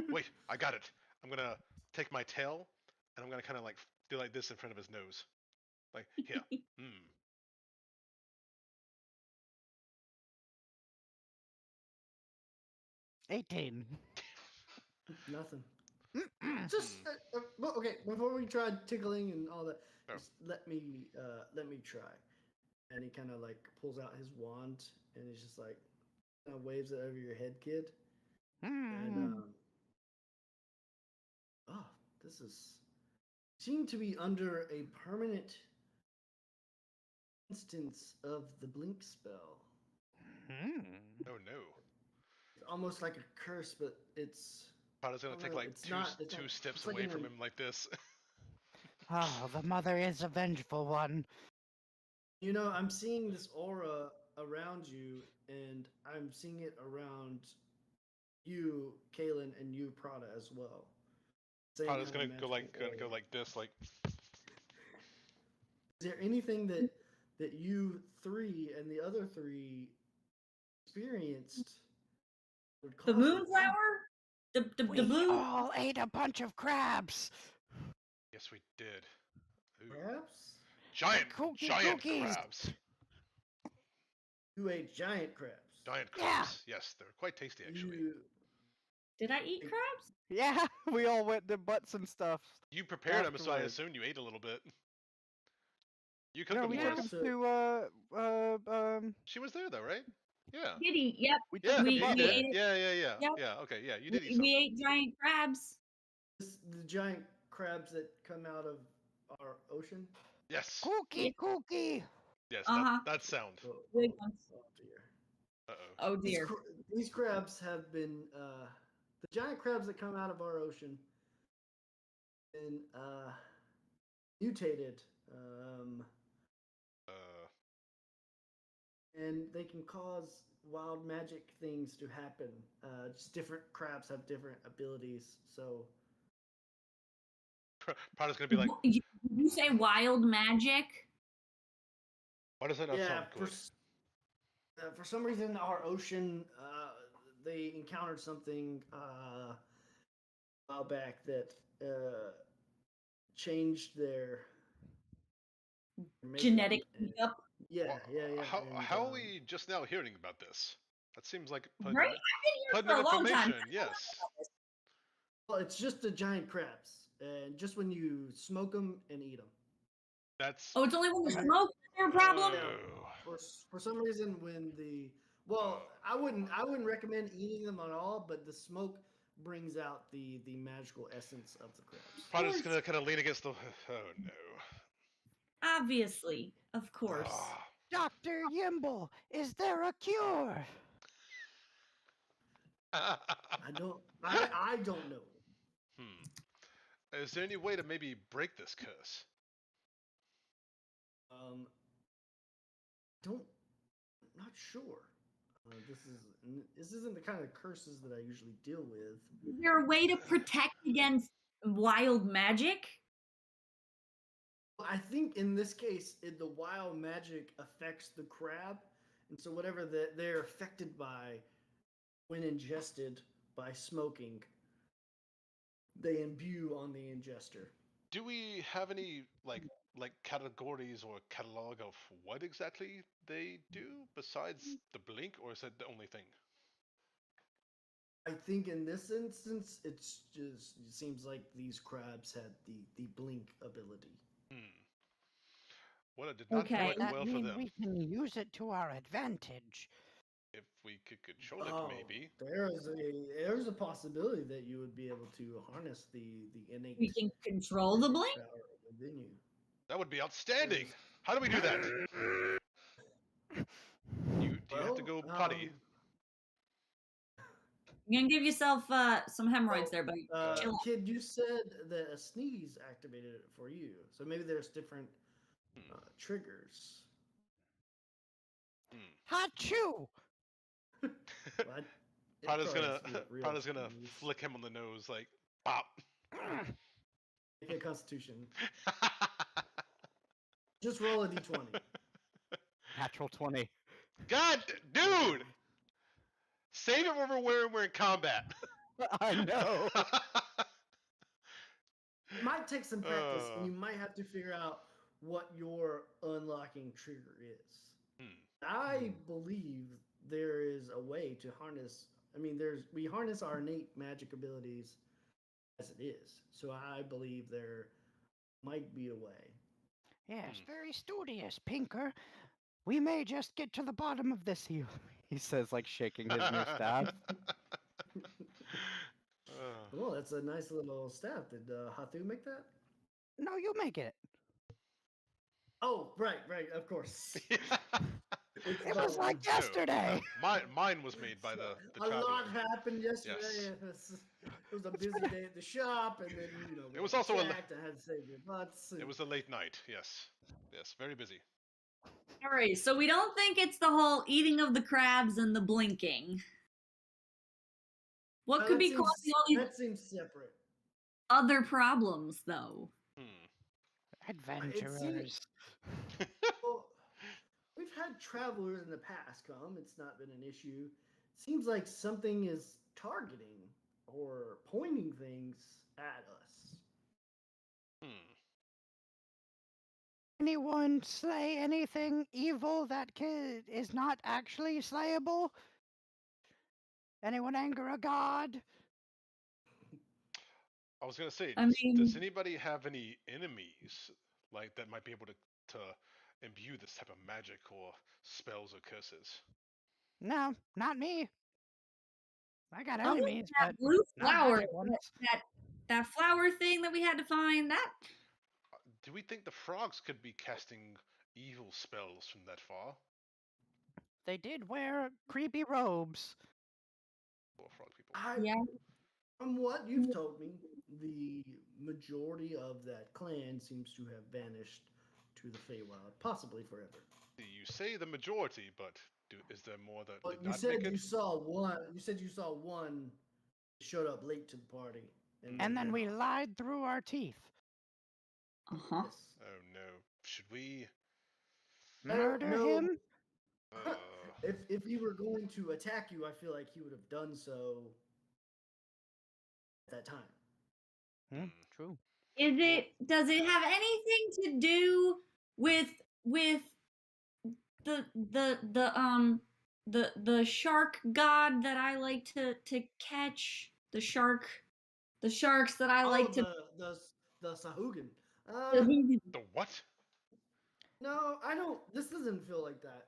Wait, I got it. I'm gonna take my tail and I'm gonna kind of like do like this in front of his nose, like here. Mm. 18. Nothing. Just well, okay. Before we try tickling and all that, Oh. just let me try. And he kind of like pulls out his wand and he's just like kind of waves it over your head, kid. And oh, this is seem to be under a permanent instance of the blink spell. Oh no. It's almost like a curse, but it's Potter's gonna take like two steps like away from him like this. Oh, the mother is a vengeful one. You know, I'm seeing this aura around you, and I'm seeing it around you, Kalen, and you, Prada, as well. Same Potter's kind gonna of go magical like aura. this, like Is there anything that you three and the other three experienced would the cause this? moonflower? The We blue? all ate a bunch of crabs. yes we did. Ooh. Perhaps Giant Cookies. crabs. you ate giant crabs. Giant Yeah. crabs. Yes, they're quite tasty actually. Did I eat crabs? Yeah, we all went to butts and stuff. You prepared them, so I Afterwards. assume you ate a little bit. You cooked No, them we for took us. him to She was there though, right? Yeah. Did eat? Yep. we Yeah, took We- you a did. butt. ate it. Yeah. Yep. Yeah, okay, yeah, you did eat We, some. we ate giant crabs. The giant crabs that come out of our ocean. Yes. Cookie. Yes, Uh-huh. that sound. Oh, Big ones. oh dear. Uh-oh. Oh dear. These crabs have been the giant crabs that come out of our ocean been mutated, Uh and they can cause wild magic things to happen. Just different crabs have different abilities. So Potter's gonna be like, Did you say wild magic? why does that not yeah, sound good? for some reason our ocean they encountered something a while back that changed their makeup Genetic and- makeup. Yeah. How are we just now hearing about this? That seems like Right? I've been here putting for a long time. information. Yes. Well, it's just the giant crabs, and just when you smoke them and eat them. That's Oh, it's only when you smoke that's your problem? Oh. For some reason, when I wouldn't recommend eating them at all, but the smoke brings out the magical essence of the crabs. Potter's gonna kind of lean against the. Oh no. Obviously. Of course. Ah. Dr. Yimble, is there a cure? I don't know. Is there any way to maybe break this curse? Not sure. This isn't the kind of curses that I usually deal with. Is there a way to protect against wild magic? I think in this case, the wild magic affects the crab, and so whatever they're affected by when ingested by smoking, they imbue on the ingester. Do we have any like categories or catalog of what exactly they do besides the blink, or is that the only thing? I think in this instance, it seems like these crabs had the blink ability. Well, it did not Okay. work That well for means them. we can use it to our advantage. If we could control it, Oh, maybe. there's a possibility that you would be able to harness the innate We can control the magic blink. power within you. That would be outstanding. There's- How do we do that? Do you have to Well, go potty? You're gonna give yourself some hemorrhoids there, buddy. Chill out. Kid, you said that a sneeze activated it for you, so maybe there's different triggers. Achoo! But it Prada's probably gonna has to be a real Prada's gonna sneeze. flick him on the nose like pop. Make a Constitution. Just roll a d20. Natural 20. God, dude! Save it when we're in combat. I know. It might take some practice, and you Uh. might have to figure out what your unlocking trigger is. Hmm. I believe there is a way to harness. I mean, we harness our innate magic abilities as it is. So I believe there might be a way. Yes, very studious, Pinker. We may just get to the bottom of this. He says, like shaking his new staff. Well, that's a nice little staff. Did Hatu make that? No, you make it. Oh, right, of course. It's It was like No, yesterday. mine was made by the a lot traveler. happened yesterday. Yes. It was a busy day at the shop, and then we It was also a attacked, I had to save your butts. It was a late night. Yes, very busy. All right, so we don't think it's the whole eating of the crabs and the blinking. What could be causing all these That seems separate. other problems, though? Adventurers. Well, we've had travelers in the past come. It's not been an issue. Seems like something is targeting or pointing things at us. Anyone slay anything evil that is not actually slayable? Anyone anger a god? I was gonna say, I does mean- anybody have any enemies like that might be able to imbue this type of magic or spells or curses? No, not me. I got Other than enemies, that but blue not flower, magic ones. that flower thing that we had to find, that Do we think the frogs could be casting evil spells from that far? They did wear creepy robes. Or frog people? yeah. From what you've told me, the majority of that clan seems to have vanished to the Feywild, possibly forever. You say the majority, but is there more that But did you not said make it? you saw one. You said you saw one showed up late to the party, And then we went off. lied through our teeth. Uh-huh. Yes. Oh no! Should we? I don't Murder know. him? If he were going to attack you, I feel like he would have done so at that time. True. Does it have anything to do with the shark god that I like to catch? The sharks that I like to the Sahugan. The what? No, I don't. This doesn't feel like that.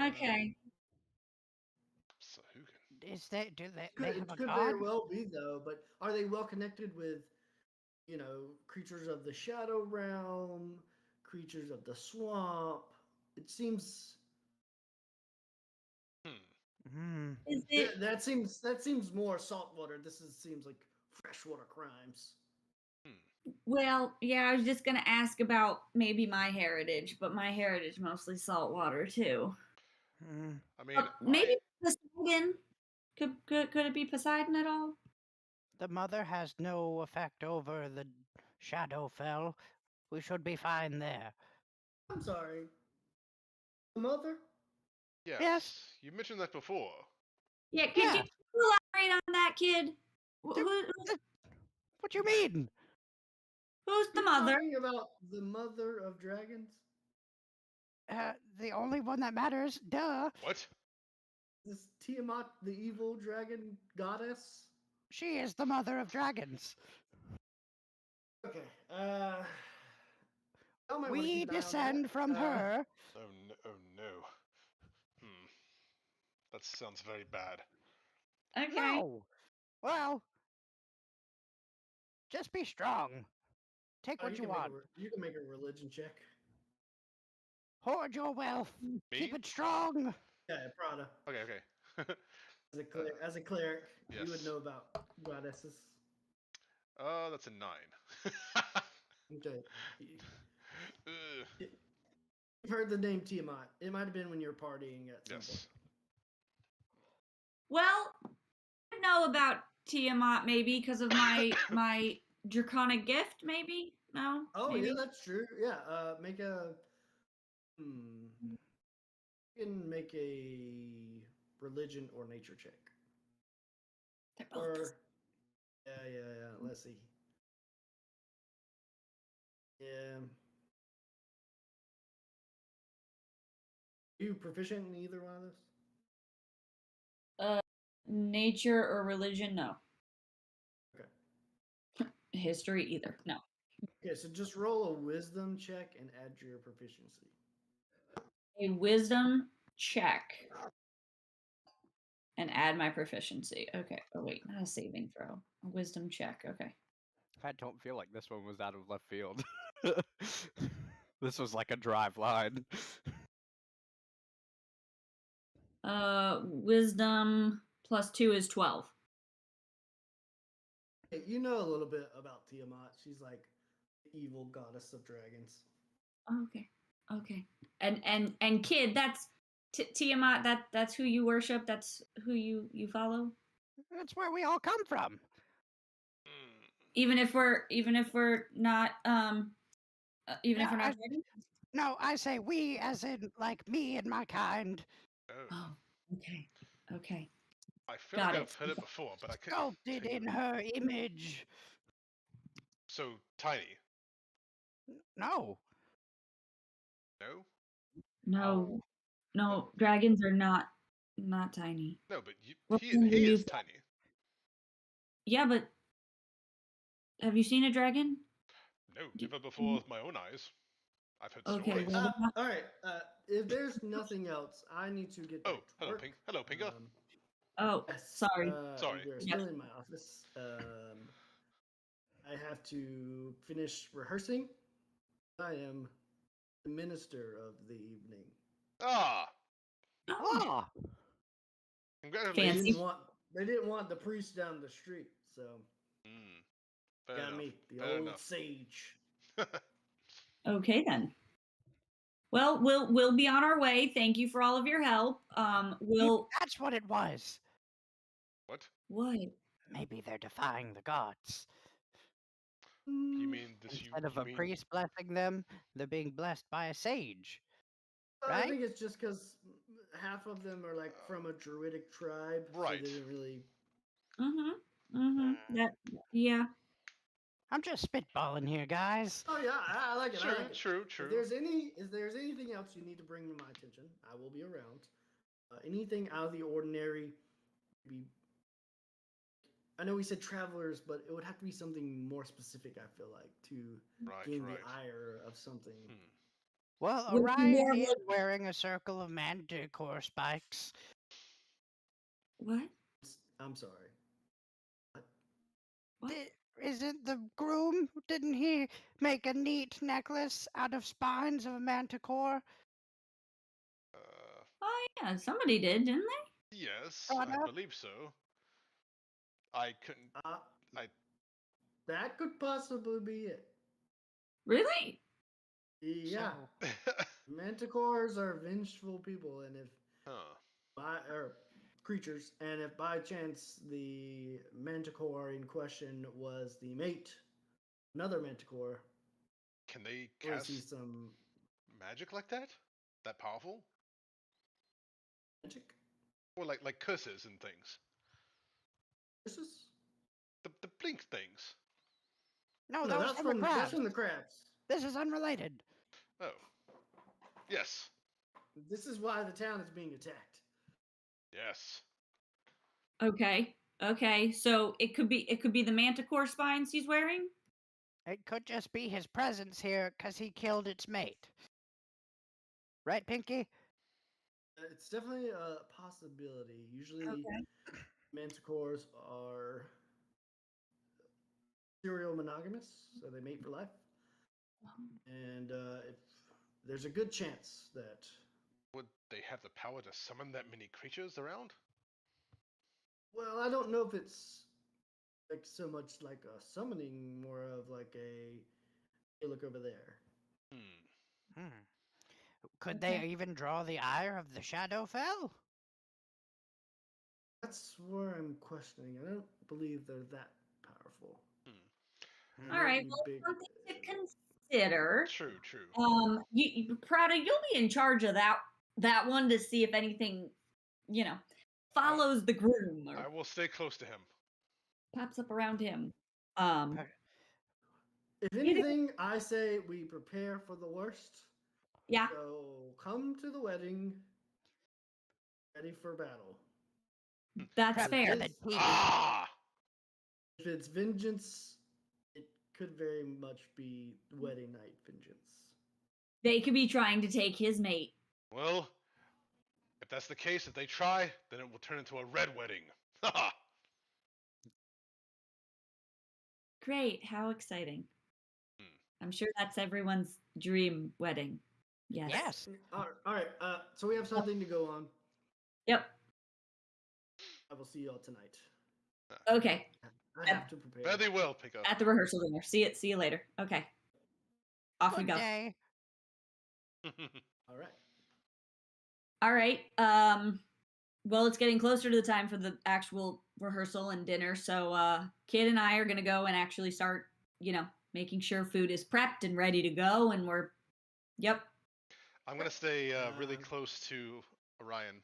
Okay. Sahugan. Is they do they Could, they it have a could god? very well be though, but are they well connected with, creatures of the shadow realm, creatures of the swamp? It seems Hmm. Is it that seems more saltwater. Seems like freshwater crimes. well, yeah, I was just gonna ask about maybe my heritage, but my heritage mostly saltwater too. Hmm. I mean, Maybe Poseidon. Could it be Poseidon at all? The mother has no effect over the Shadowfell. We should be fine there. I'm sorry. The mother? yes, you mentioned that before. Yeah, could Yeah. you elaborate on that, kid? Dude, What you mean? Who's the You mother? talking about the mother of dragons? The only one that matters. Duh. What? This Tiamat, the evil dragon goddess? She is the mother of dragons. Okay. Y'all might wanna We keep an eye on descend that. from her. Oh no! Oh no! Hmm. That sounds very bad. Okay. No. Well, just be strong. Take what you want. You can make a religion check. Hoard your wealth. Keep Me? it strong. Yeah, Prada. Okay. As a cleric, you would Yes. know about goddesses. That's a 9. Okay. Ugh. You've heard the name Tiamat. It might have been when you were partying at some point. Yes. Well, I know about Tiamat maybe because of my draconic gift. Maybe no. Oh maybe? yeah, that's true. Yeah. Make a. You can make a religion or nature check. They're both the Or yeah. Let's see. Yeah. You proficient in either one of those? nature or religion. No. Okay. History either. No. Okay, so just roll a wisdom check and add your proficiency. A wisdom check and add my proficiency. Okay. Oh wait, not a saving throw. A wisdom check. Okay. I don't feel like this one was out of left field. This was like a drive line. Wisdom +2 is 12. Hey, you know a little bit about Tiamat. She's like the evil goddess of dragons. Okay. Okay. And kid, that's Tiamat. That's who you worship. That's who you follow. That's where we all come from. Mm. Even if we're not even if Yeah, we're not I- dragons? No, I say we, as in like me and my kind, Oh. Oh, okay. Okay. I feel Got like it. I've heard it before, but I couldn't. sculpted think in of it. her image. So tiny. No, No. No. Oh. No, dragons are not tiny. No, but What he one do you is thought? tiny. Yeah, but have you seen a dragon? No, Do- never before with my own eyes. I've heard Okay, stories. well, All right. If there's nothing else, I need to get back Oh, to hello, work. Pink. Hello, Pinker. oh, Yes, sorry. Sorry. We're Yes. still in my office. I have to finish rehearsing. I am the minister of the evening. Ah, Oh, ah, They congratulations. Fancy. didn't want the priest down the street, so Mm, fair got enough. me, the Fair old enough. sage. okay then. Well, we'll be on our way. Thank you for all of your help. We'll that's what it was. What? what? Maybe they're defying the gods. You Mm, mean this? Instead of you a mean? priest blessing them, they're being blessed by a sage. I Right? think it's just because half of them are like from a druidic tribe, Right. so they didn't really. That yeah. I'm just spitballing here, guys. Oh yeah, I like it. I True, like it. true, If true. there's anything else you need to bring to my attention, I will be around. Anything out of the ordinary, be. I know we said travelers, but it would have to be something more specific. I feel like to Right, gain right. the ire of something. Hmm. Well, Would it be Orion more of is like- wearing a circle of manticore spikes. What? I'm sorry. What? Isn't the groom? Didn't he make a neat necklace out of spines of a manticore? Oh yeah, somebody did, didn't they? Yes, Oh, I no. believe so. I couldn't. I- That could possibly be it. Really? Yeah, So, manticores are vengeful people, and if huh. creatures, and if by chance the manticore in question was the mate, another manticore, Can they we'll cast see some magic like that? That powerful? magic. Or like curses and things? Curses? The blink things. no, No, that was that's from the that's crabs. from the crabs. This is unrelated. Oh. Yes. This is why the town is being attacked. Yes. Okay. Okay. So it could be the manticore spines he's wearing. It could just be his presence here because he killed its mate. Right, Pinky? It's definitely a possibility. Usually, Okay. manticores are serial monogamous, so they mate for life. And if there's a good chance that, Would they have the power to summon that many creatures around? well, I don't know if it's like so much like a summoning, more of like a hey, look over there. Hmm. Hmm. Could Okay. they even draw the ire of the Shadowfell? That's where I'm questioning. I don't believe they're that powerful. Hmm. They Hmm. All might right. be Well, big. something to consider. True, true. Prada, you'll be in charge of that one to see if anything, follows the groom I or will stay close to him. pops up around him. Um, Okay. If Either- anything, I say we prepare for the worst. yeah, So come to the wedding ready for battle. that's If Prep for fair. the it's, tea. Ah! if it's vengeance, it could very much be wedding night vengeance. They could be trying to take his mate. Well, if that's the case, if they try, then it will turn into a red wedding. Haha! Great, how exciting. Hmm. I'm sure that's everyone's dream wedding. Yes. Yes. All right. So we have something to go on. Yep. I will see y'all tonight. Okay. I have to prepare. Very well, Pico. At the rehearsal dinner. See you later. Okay. Off we Good go. day. All right. All right. Well, it's getting closer to the time for the actual rehearsal and dinner, so Kid and I are gonna go and actually start, making sure food is prepped and ready to go, and yep. I'm gonna stay really Um, close to Orion.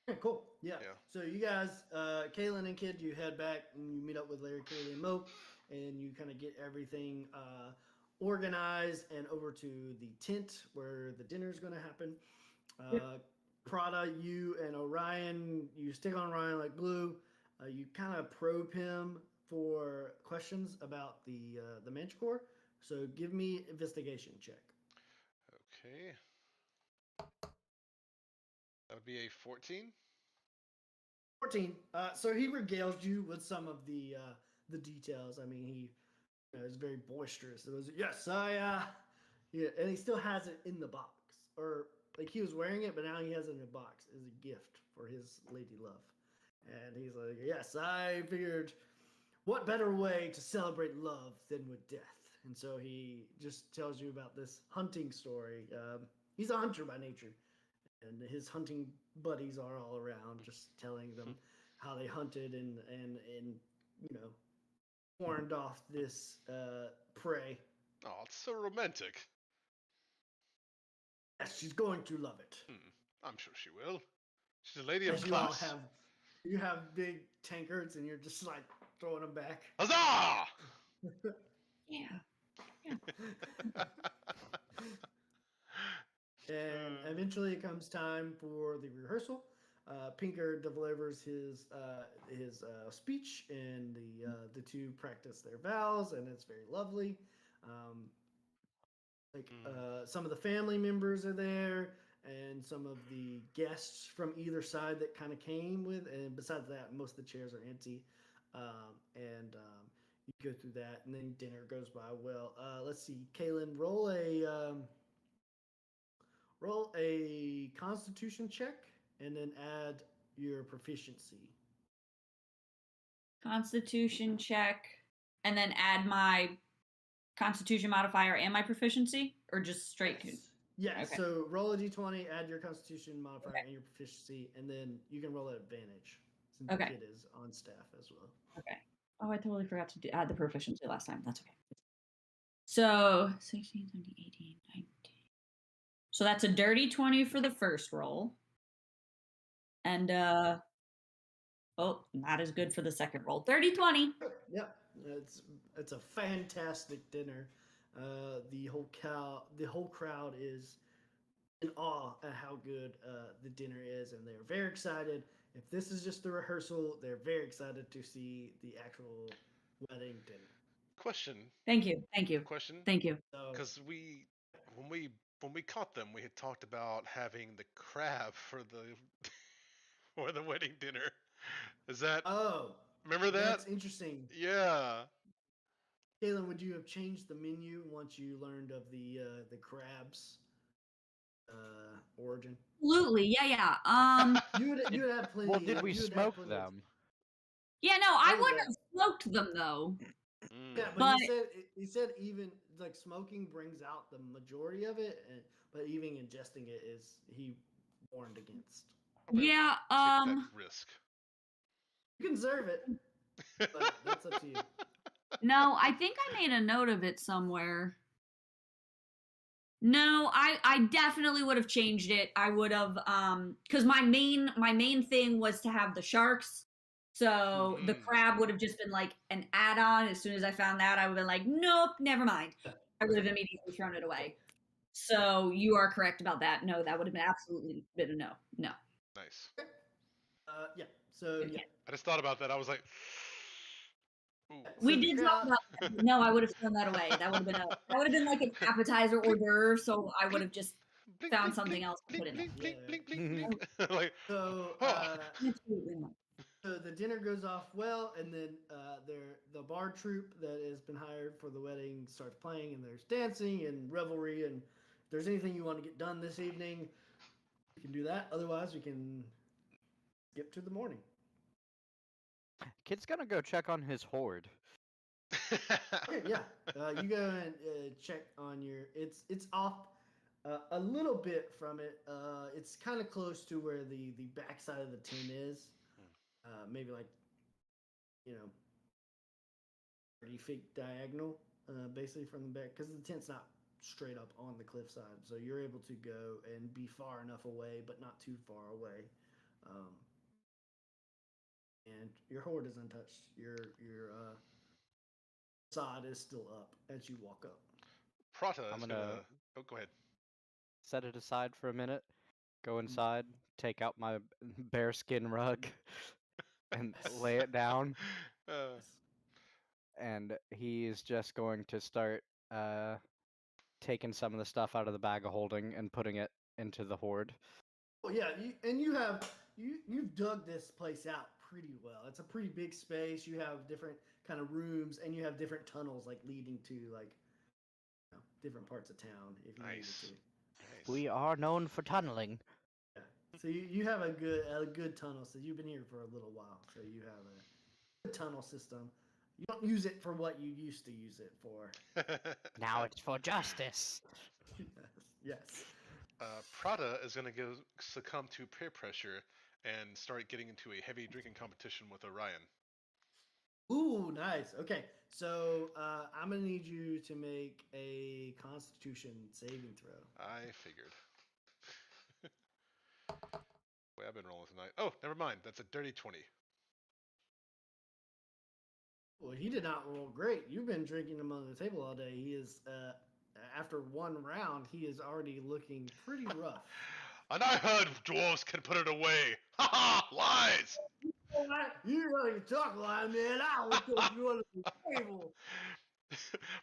Okay, cool. Yeah. Yeah. So you guys, Kaylin and Kid, you head back and you meet up with Larry, Curly, and Mo, and you kind of get everything organized and over to the tent where the dinner is going to happen. Prada, you and Orion, you stick on Orion like glue. You kind of probe him for questions about the Manticore. So give me investigation check. Okay. That would be a 14. 14. So he regales you with some of the details. I mean, he is very boisterous. It was yes, yeah, and he still has it in the box, or like he was wearing it, but now he has it in a box as a gift for his lady love. And he's like, yes, I figured, what better way to celebrate love than with death? And so he just tells you about this hunting story. He's a hunter by nature, and his hunting buddies are all around, just telling them how they hunted and warned off this prey. Oh, it's so romantic. Yes, she's going to love it. I'm sure she will. She's a lady of As you all class. you have big tankards and you're just like throwing them back. Huzzah! Yeah. And eventually it comes time for the rehearsal. Pinker delivers his speech, and the two practice their vows, and it's very lovely. Um, some of the family members are there, and some of the guests from either side that kind of came with. And besides that, most of the chairs are empty. You go through that, and then dinner goes by well. Let's see, Kaylin, roll a Constitution check, and then add your proficiency. Constitution check, and then add my Constitution modifier and my proficiency, or just straight. Yeah, Okay. so roll a d20, add your Constitution modifier Okay. and your proficiency, and then you can roll at advantage since Okay. the kid is on staff as well. Okay. Oh, I totally forgot to add the proficiency last time. That's okay. So 16, 17, 18, 19. So that's a dirty 20 for the first roll. And not as good for the second roll. 30-20. Yep, it's a fantastic dinner. The whole crowd is in awe at how good the dinner is, and they're very excited. If this is just the rehearsal, they're very excited to see the actual wedding dinner. Question. Thank you. Thank you. Question. Thank you. So Because when we when we caught them, we had talked about having the crab for the for the wedding dinner. Is that Oh, remember that? that's interesting. Yeah. Kaylin, would you have changed the menu once you learned of the crab's origin? Absolutely, yeah. You would have plenty. Well, did we you would have smoke plenty of- them? Yeah, no, I Part of wouldn't that- have smoked them though. Mm. Yeah, but But- he said even like smoking brings out the majority of it, but even ingesting it is he warned against. I'm gonna Yeah, take that risk. You can serve it, but that's up to you. no, I think I made a note of it somewhere. No, I definitely would have changed it. I would have because my main thing was to have the sharks. So the Mhm. crab would have just been like an add-on. As soon as I found that, I would have been like, nope, never mind. I would have immediately thrown it away. So you are correct about that. No, that would have been absolutely been a no. No. Nice. Yeah. So yeah. I just thought about that. I was like, ooh. We So the did talk crab- about that. But no, I would have thrown that away. That would have been like an appetizer hors d'oeuvre. So I would have just Blink, found blink, something blink, else to put in blink, it. blink, Yeah. blink, blink, blink. Like, So oh. Absolutely not. So the dinner goes off well, and then the bar troupe that has been hired for the wedding starts playing, and there's dancing and revelry. And if there's anything you want to get done this evening, we can do that. Otherwise, we can skip to the morning. Kid's gonna go check on his hoard. Okay, yeah, you go and check on your. It's off a little bit from it. It's kind of close to where the backside of the tent is. Maybe like 30 feet diagonal, basically from the back, because the tent's not straight up on the cliffside. So you're able to go and be far enough away, but not too far away. And your hoard is untouched. Your sod is still up as you walk up. Prata I'm is gonna- Oh, go ahead. Set it aside for a minute. Go inside. Take out my bearskin rug and lay it down. And he's just going to start taking some of the stuff out of the bag of holding and putting it into the hoard. Oh yeah, you've dug this place out pretty well. It's a pretty big space. You have different kind of rooms, and you have different tunnels like leading to different parts of town if you Nice. needed to. Nice. We are known for tunneling. Yeah. So you have a good tunnel. So you've been here for a little while. So you have a good tunnel system. You don't use it for what you used to use it for. Now it's for justice. Yes. Prada is going to go succumb to peer pressure and start getting into a heavy drinking competition with Orion. Ooh, nice. Okay, so I'm gonna need you to make a Constitution saving throw. I figured. Boy, I've been rolling tonight. Oh, never mind. That's a dirty 20. Well, he did not roll great. You've been drinking him on the table all day. He is, after one round, he is already looking pretty rough. And I heard dwarves can put it away. Ha ha! Lies! You really talk like man. I will put you under the table.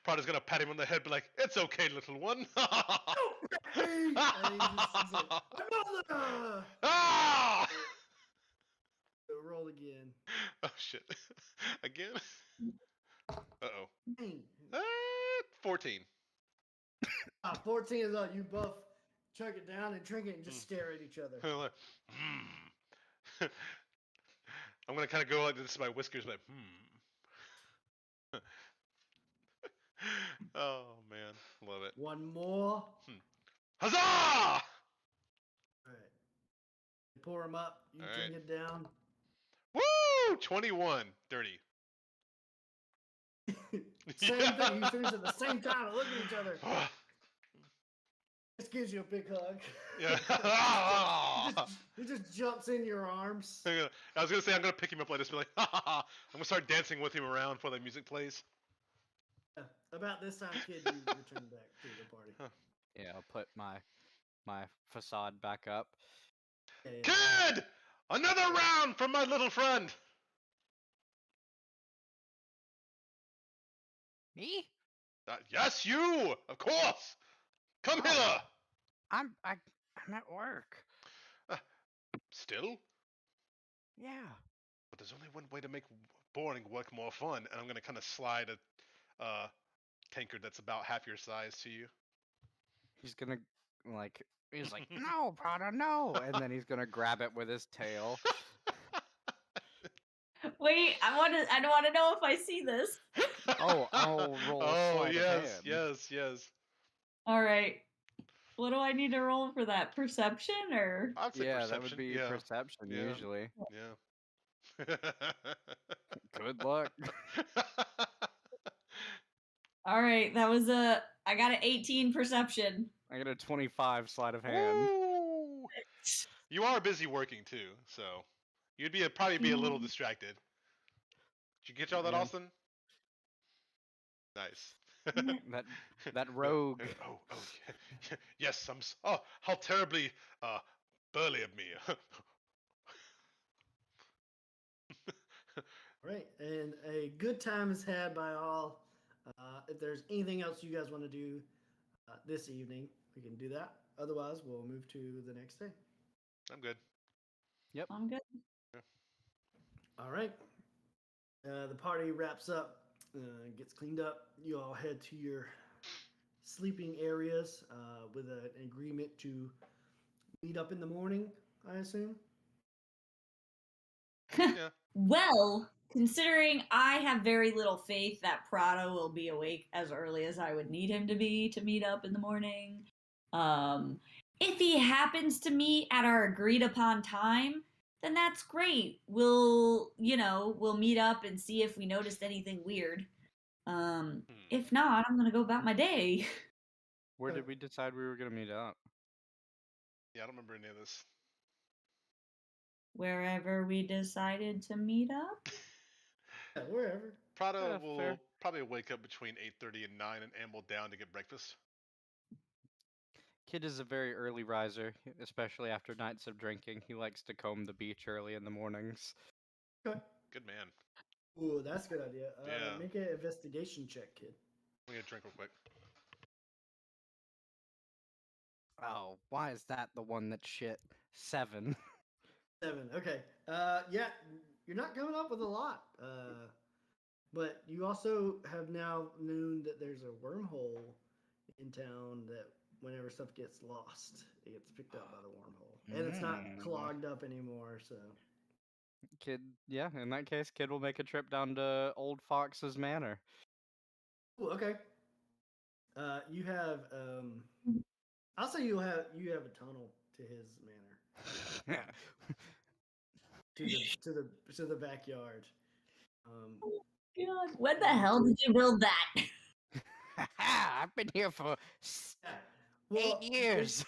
Prada's gonna pat him on the head, be like, "It's okay, little one." And he's like, another! Ah! So roll again. Oh shit! Again? Uh-oh. Dang. 14. 14 is up. You both chug it down and drink it and just stare at each other. Like, I'm gonna kind of go like this to my whiskers, like, Oh man, love it. One more. Huzzah! All right. You pour them up. You All drink right. it down. Woo! 21. Dirty. Same thing. You finish at the same time and look at each other. Just gives you a big hug. Yeah. he just jumps in your arms. I was gonna say I'm gonna pick him up like this, be like, ha ha ha. I'm gonna start dancing with him around before the music plays. About this time, kid, you return back to the party. Yeah, I'll put my facade back up. Yeah. Kid! Another round from my little friend! Me? Yes, you! Of course! Come hither! I'm at work. Still, Yeah. but there's only one way to make boring work more fun, and I'm gonna kind of slide a tankard that's about half your size to you. He's gonna like he's like No, Prada, no. and then he's gonna grab it with his tail. Wait, I don't want to know if I see this. Oh, I'll roll a Oh sleight of yes, hand. yes. All right. What do I need to roll for that? Perception or? I'd say Yeah, perception. that would be Yeah, perception yeah. usually. yeah. Good luck. All right, I got an 18 perception. I got a 25 sleight of hand. Ooh. You are busy working too, so you'd probably be a little distracted. Did you get all that, Yeah. Austin? Nice. That rogue. Oh, yes. Oh, how terribly burly of me. Right, and a good time is had by all. If there's anything else you guys want to do this evening, we can do that. Otherwise, we'll move to the next day. I'm good. I'm good. All right. The party wraps up, gets cleaned up. You all head to your sleeping areas with an agreement to meet up in the morning, I assume. Yeah. Well, considering I have very little faith that Prado will be awake as early as I would need him to be to meet up in the morning, if he happens to meet at our agreed upon time, then that's great. We'll meet up and see if we noticed anything weird. If not, I'm gonna go about my day. Where did we decide we were gonna meet up? Yeah, I don't remember any of this. Wherever we decided to meet up. Yeah, wherever. Prada Yeah, will fair. probably wake up between 8:30 and 9 and amble down to get breakfast. Kid is a very early riser, especially after nights of drinking. He likes to comb the beach early in the mornings. Okay. Good man. Ooh, that's a good idea. Yeah. Make an investigation check, kid. I'm gonna drink real quick. Oh, why is that the one that shit? 7. 7. Okay. Yeah, you're not coming up with a lot. But you also have now known that there's a wormhole in town that whenever stuff gets lost, it gets picked up by the wormhole. And it's not clogged up anymore, so. Kid, yeah, in that case, Kid will make a trip down to Old Fox's Manor. Ooh, okay. You have I'll say you have a tunnel to his manor. to the backyard. God, when the hell did you build that? I've been here for Yeah. Well, 8 years.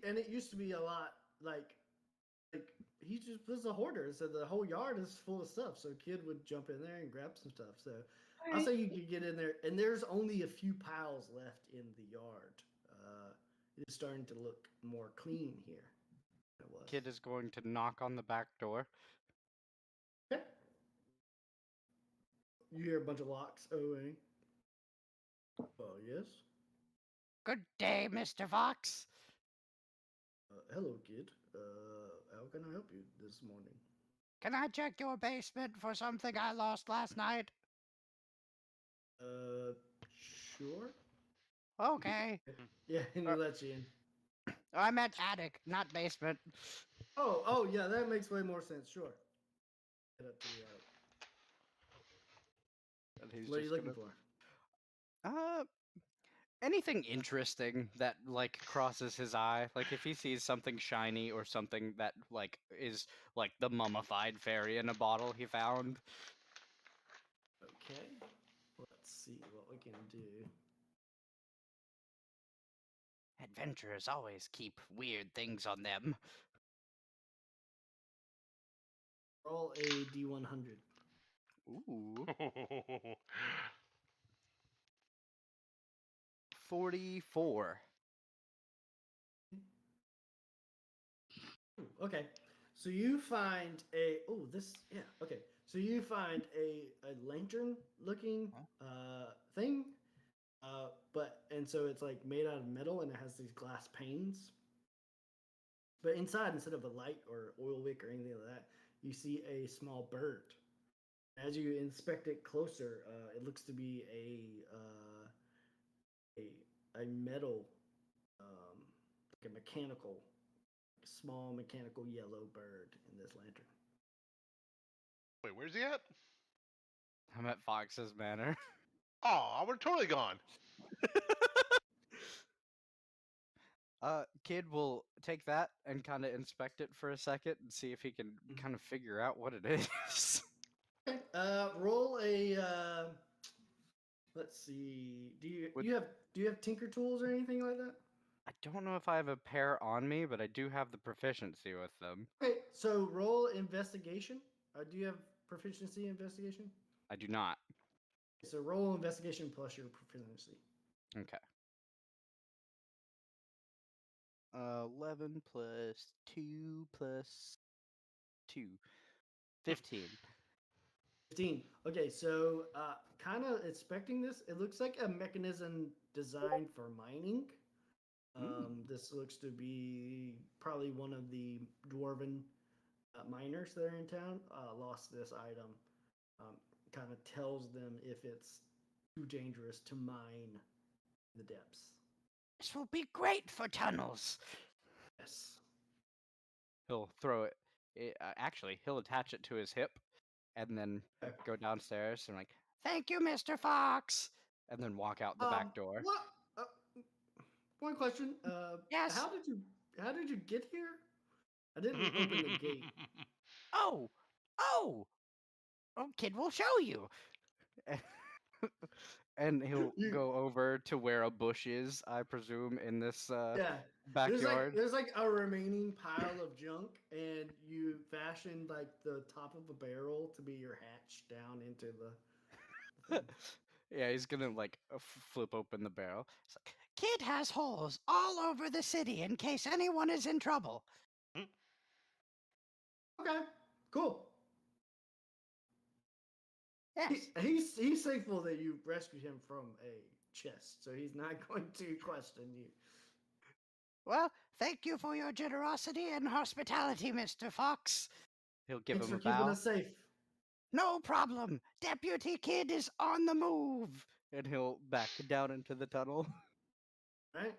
And it used to be a lot like he just was a hoarder, so the whole yard is full of stuff. So kid would jump in there and grab some stuff. So I'll say you could get in there, and there's only a few piles left in the yard. It is starting to look more clean here than it was. Kid is going to knock on the back door. Okay. You hear a bunch of locks. Oh, yes. Good day, Mr. Fox. Hello, kid. How can I help you this morning? Can I check your basement for something I lost last night? Sure. Okay. Yeah, and he lets you in. I meant attic, not basement. Oh, yeah, that makes way more sense. Sure. Get up to the And he's what are you just looking gonna- for? Anything interesting that like crosses his eye, like if he sees something shiny or something that like is like the mummified fairy in a bottle he found. Okay. Let's see what we can do. Adventurers always keep weird things on them. Roll a D100. Ooh. 44. Ooh, okay. So you find So you find a lantern looking thing And so it's like made out of metal and it has these glass panes. But inside, instead of a light or oil wick or anything like that, you see a small bird. As you inspect it closer, it looks to be a metal, like a mechanical, small mechanical yellow bird in this lantern. Wait, where's he at? I'm at Fox's Manor. Oh, I would have totally gone. Kid will take that and kind of inspect it for a second and see if he can kind of figure out what it is. Okay. Roll a. Let's see. Do you have tinker tools or anything like that? I don't know if I have a pair on me, but I do have the proficiency with them. Okay. So roll investigation. Do you have proficiency in investigation? I do not. So roll investigation plus your proficiency. Okay. 11 plus 2 plus 2. 15. 15. Okay, so kind of inspecting this, it looks like a mechanism designed for mining. This looks to be probably one of the dwarven miners that are in town lost this item. Kind of tells them if it's too dangerous to mine the depths. This will be great for tunnels. Yes. He'll throw it. Actually, he'll attach it to his hip and then go downstairs and Thank you, Mr. Fox. and then walk out the back door. What? One question. Yes. How did you get here? I didn't open the gate. Oh, kid will show you. And he'll You- go over to where a bush is, I presume, in this Yeah. backyard. There's like a remaining pile of junk, and you fashioned like the top of a barrel to be your hatch down into the. thing. Yeah, he's gonna flip open the barrel. It's like, kid has holes all over the city in case anyone is in trouble. Okay, cool. Yes. He's thankful that you rescued him from a chest, so he's not going to question you. Well, thank you for your generosity and hospitality, Mr. Fox. He'll give Thanks him for a keeping bow, us safe. No problem. Deputy Kid is on the move. and he'll back down into the tunnel. Right?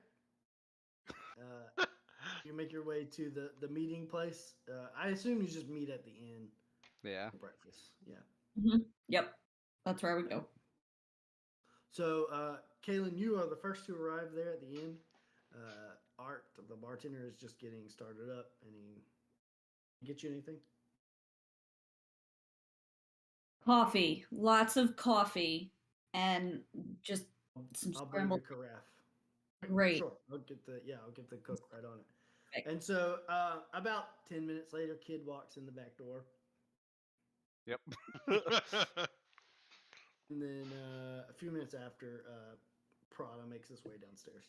You make your way to the meeting place. I assume you just meet at the inn Yeah. for breakfast. Yeah. Yep, that's where we go. So, Kaylin, you are the first to arrive there at the inn. Art, the bartender, is just getting started up, and he get you anything? Coffee, lots of coffee, and just some I'll bring the scrambled. carafe. Great. Sure, I'll get the cook right on it. Okay. And so, about 10 minutes later, kid walks in the back door, Yep. and then a few minutes after, Prada makes his way downstairs.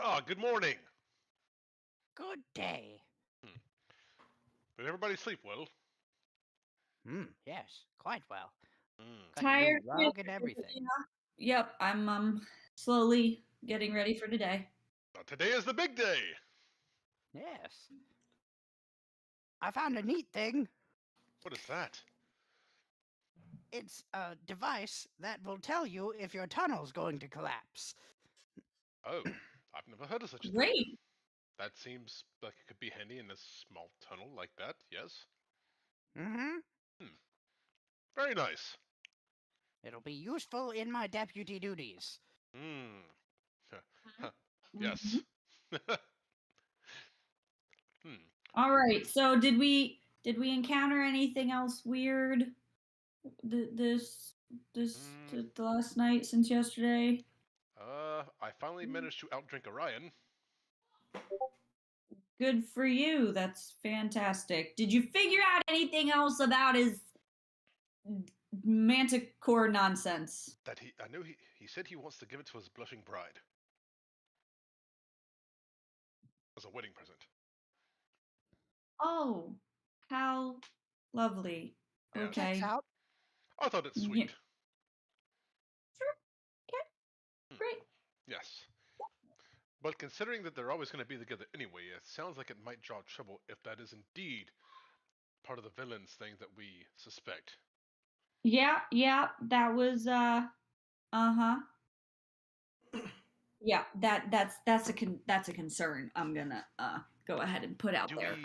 Oh, good morning. Good day. Did everybody sleep well? Yes, quite well. Mm. Got a new Tired. rug and everything. Yep, I'm slowly getting ready for today. Now, today is the big day. Yes. I found a neat thing. What is that? It's a device that will tell you if your tunnel's going to collapse. Oh, I've never heard of such a thing. Great. That seems like it could be handy in a small tunnel like that, yes? Mm-hmm. Very nice. It'll be useful in my deputy duties. Yes. All right. So did we encounter anything else weird this the last night since yesterday? I finally managed to outdrink Orion. Good for you. That's fantastic. Did you figure out anything else about his manticore nonsense? I know he said he wants to give it to his blushing bride. As a wedding present. Oh, how lovely. Yes. Okay. Checks out. I thought it's Yeah. sweet. Yes. But considering that they're always going to be together anyway, it sounds like it might draw trouble if that is indeed part of the villain's thing that we suspect. Yeah, that was uh-huh. Yeah, that's a concern I'm gonna go ahead and put out Do there. we?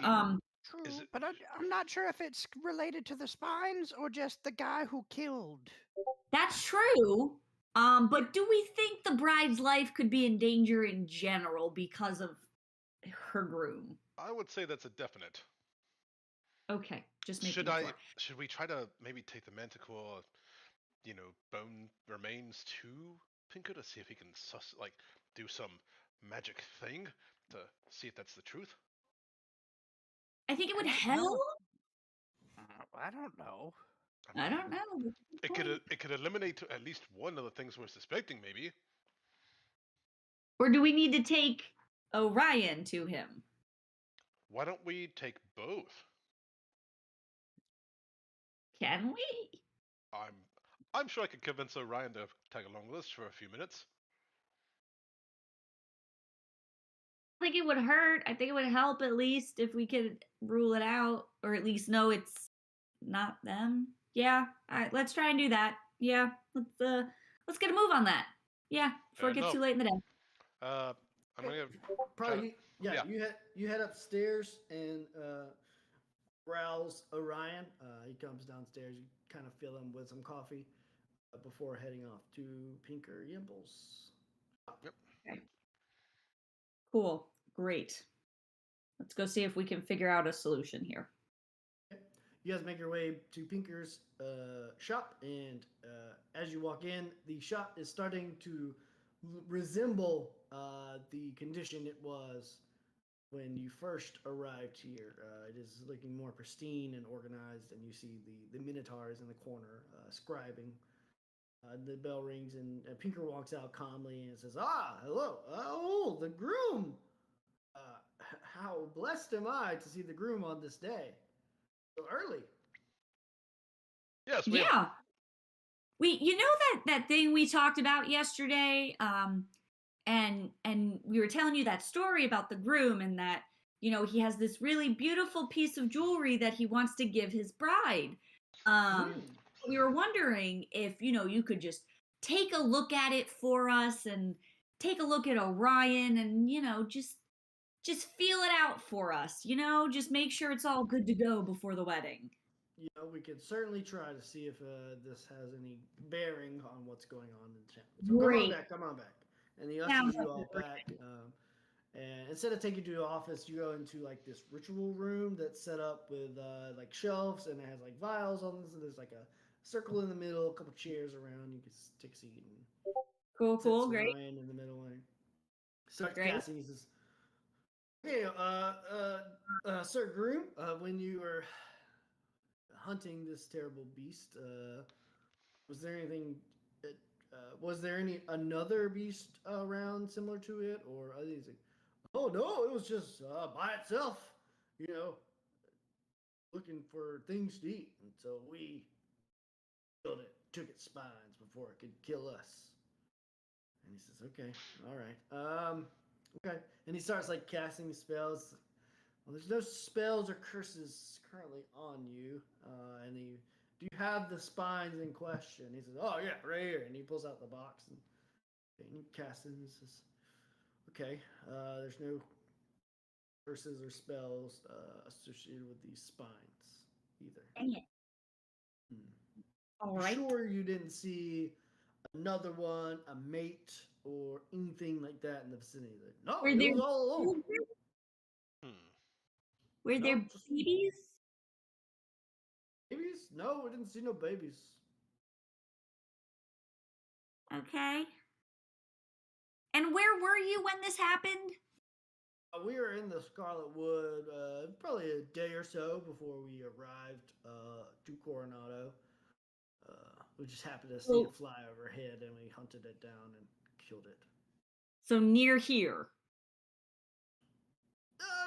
True, Is it? but I'm not sure if it's related to the spines or just the guy who killed. That's true. But do we think the bride's life could be in danger in general because of her groom? I would say that's a definite. Okay, just Should making I? sure. Should we try to maybe take the manticore, bone remains to Pinker to see if he can do some magic thing to see if that's the truth? I think it would I don't know. help. I don't know. I mean, don't know. it could eliminate at least one of the things we're suspecting, maybe. Or do we need to take Orion to him? Why don't we take both? Can we? I'm I'm sure I could convince Orion to tag along with us for a few minutes. I think it would hurt. I think it would help at least if we could rule it out, or at least know it's not them. Yeah, all right, let's try and do that. Yeah, let's get a move on that. Yeah, before Fair it gets enough. too late in the day. I'm gonna Probably, yeah. You head upstairs and rouse Orion. He comes downstairs. You kind of fill him with some coffee before heading off to Pinker Yimple's. Okay. Cool. Great. Let's go see if we can figure out a solution here. You guys make your way to Pinker's shop, and as you walk in, the shop is starting to resemble the condition it was when you first arrived here. It is looking more pristine and organized, and you see the minotaurs in the corner scribing. The bell rings, and Pinker walks out calmly and says, "Ah, hello! Oh, the groom! How blessed am I to see the groom on this day, so early." Yes, Yeah. You know that thing we talked about yesterday, and we were telling you that story about the groom and that he has this really beautiful piece of jewelry that he wants to give his bride. We were wondering if you could just take a look at it for us and take a look at Orion and just feel it out for us. Just make sure it's all good to go before the wedding. We could certainly try to see if this has any bearing on what's going on in town. So Great. come on back. And he ushers Sounds you like all a great back. And instead of taking you to the office, you go into like this ritual room that's set up with like shelves, and it has like vials on this. And there's like a circle in the middle, a couple chairs around. You can take a seat. And Cool, sits great. Ryan in the middle and starts Great. casting. He says, "Hey, Sir Groom, when you were hunting this terrible beast, was there anything? Was there any another beast around similar to it, or are these? Like, oh no, it was just by itself, you know, looking for things to eat, and so we killed it, took its spines before it could kill us." And he says, "Okay, all right, okay." And he starts like casting spells. Well, there's no spells or curses currently on you. And do you have the spines in question? He says, "Oh yeah, right here." And he pulls out the box and he casts it. And he says, "Okay, there's no curses or spells associated with these spines either." Dang it. All You right. sure you didn't see another one, a mate, or anything like that in the vicinity? No, Were it there was all alone. were there just babies? babies? No, we didn't see no babies. Okay. And where were you when this happened? We were in the Scarlet Wood probably a day or so before we arrived to Coronado. We just happened to see it fly overhead, and we hunted it down and killed it. So near here.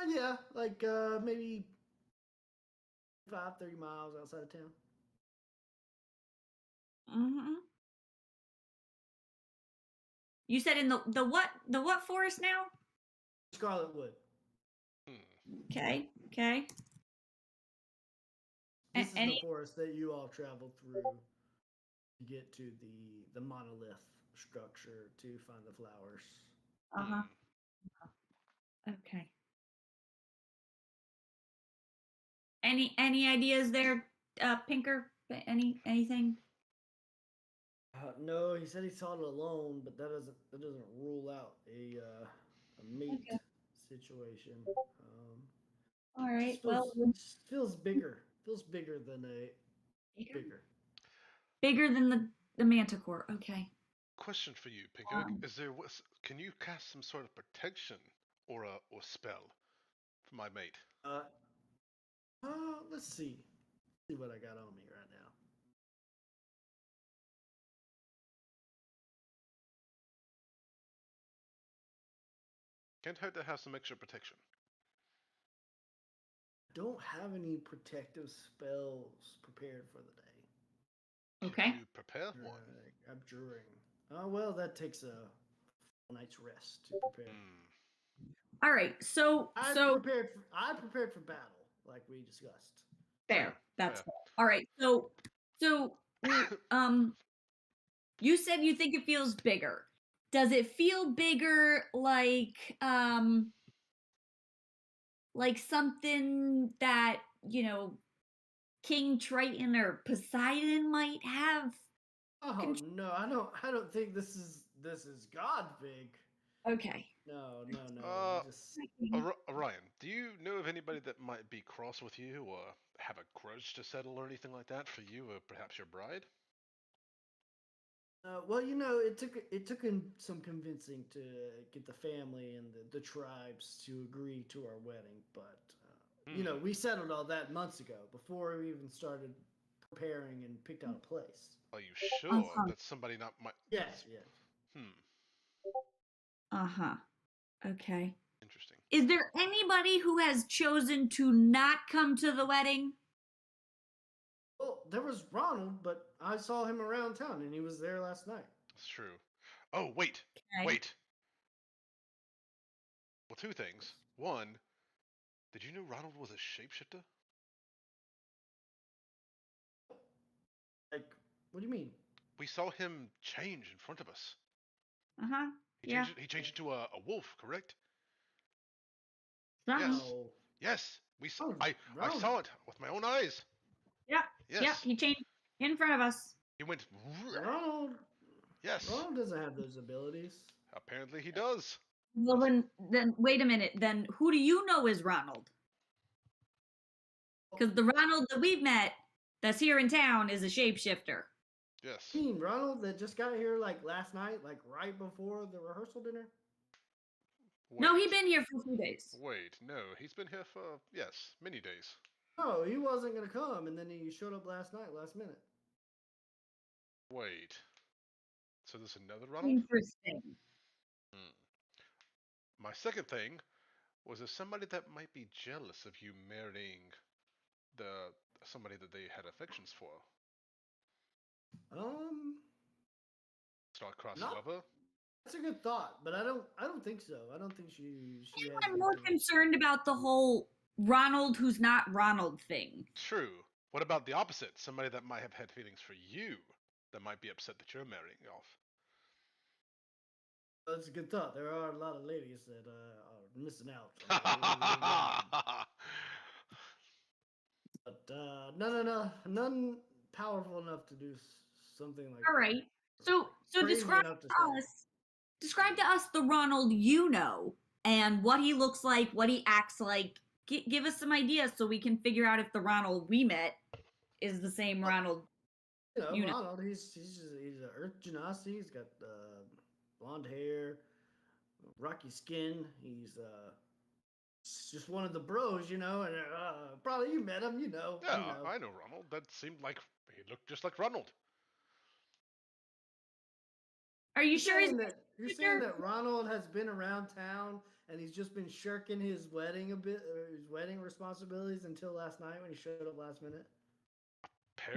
Yeah, like maybe 30 miles outside of town. Mm-hmm. You said in the what forest now? Scarlet Wood. Okay. Okay. This is the Any? forest that you all traveled through to get to the monolith structure to find the flowers. Uh-huh. Okay. Any ideas there, Pinker? Anything? No, he said he saw it alone, but that doesn't rule out a mate Okay. situation. All right. Just Well, feels bigger. Feels bigger than a bigger. bigger than the manticore. Okay. Question for you, Pinko. Um, Can you cast some sort of protection or spell for my mate? Let's see. See what I got on me right now. Can't hurt to have some extra protection. Don't have any protective spells prepared for the day. Okay. You prepare one. Abjuring. Oh well, that takes a night's rest to prepare. All right. So I so prepared for battle, like we discussed. fair. That's fair. fair. All right. So you said you think it feels bigger. Does it feel bigger like something that, King Triton or Poseidon might have? Oh no, I don't think this is God big. Okay. No. Just Orion, do you know of anybody that might be cross with you or have a grudge to settle or anything like that for you or perhaps your bride? well, it took some convincing to get the family and the tribes to agree to our wedding, but we settled all that months ago before we even started preparing and picked out a place. Are you sure Uh-huh. that's somebody not my? Yes. Uh-huh. Okay. Interesting. Is there anybody who has chosen to not come to the wedding? Well, there was Ronald, but I saw him around town, and he was there last night. That's true. Oh, wait. Okay. Wait. Well, two things. One, did you know Ronald was a shapeshifter? Like, what do you mean? We saw him change in front of us. Uh-huh. Yeah. He changed into a wolf, correct? Something. Yes. Oh, Yes. Oh, I Ronald. saw it with my own eyes. Yeah. Yes. Yeah, he changed in front of us. He went. Ronald. Yes. Ronald doesn't have those abilities. Apparently he does. Well, then wait a minute. Then who do you know is Ronald? Because the Ronald that we've met that's here in town is a shapeshifter. Yes. Team Ronald that just got here like last night, like right before the rehearsal dinner. No, Wait. he's been here for a few days. Wait, no, he's been here for many days. No, he wasn't gonna come, and then he showed up last night, last minute. Wait. So there's another Ronald? Interesting. My second thing was there somebody that might be jealous of you marrying somebody that they had affections for? Star-crossed not- lover? That's a good thought, but I don't think so. I don't think she has. I'm more concerned about the whole Ronald who's not Ronald thing. True. What about the opposite? Somebody that might have had feelings for you that might be upset that you're marrying off. That's a good thought. There are a lot of ladies that are missing out. But no, none powerful enough to do something like. All right. So Crazy describe enough to to us the Ronald you know and what he looks like, what he acts like. Give us some ideas so we can figure out if the Ronald we met is the same Ronald. Ronald, he's an Earth Genasi. He's got blonde hair, rocky skin. He's just one of the bros, and probably you met him, Yeah, I know Ronald. That seemed like he looked just like Ronald. Are you sure he's you're saying that Ronald has been around town and he's just been shirking his wedding his wedding responsibilities until last night when he showed up last minute?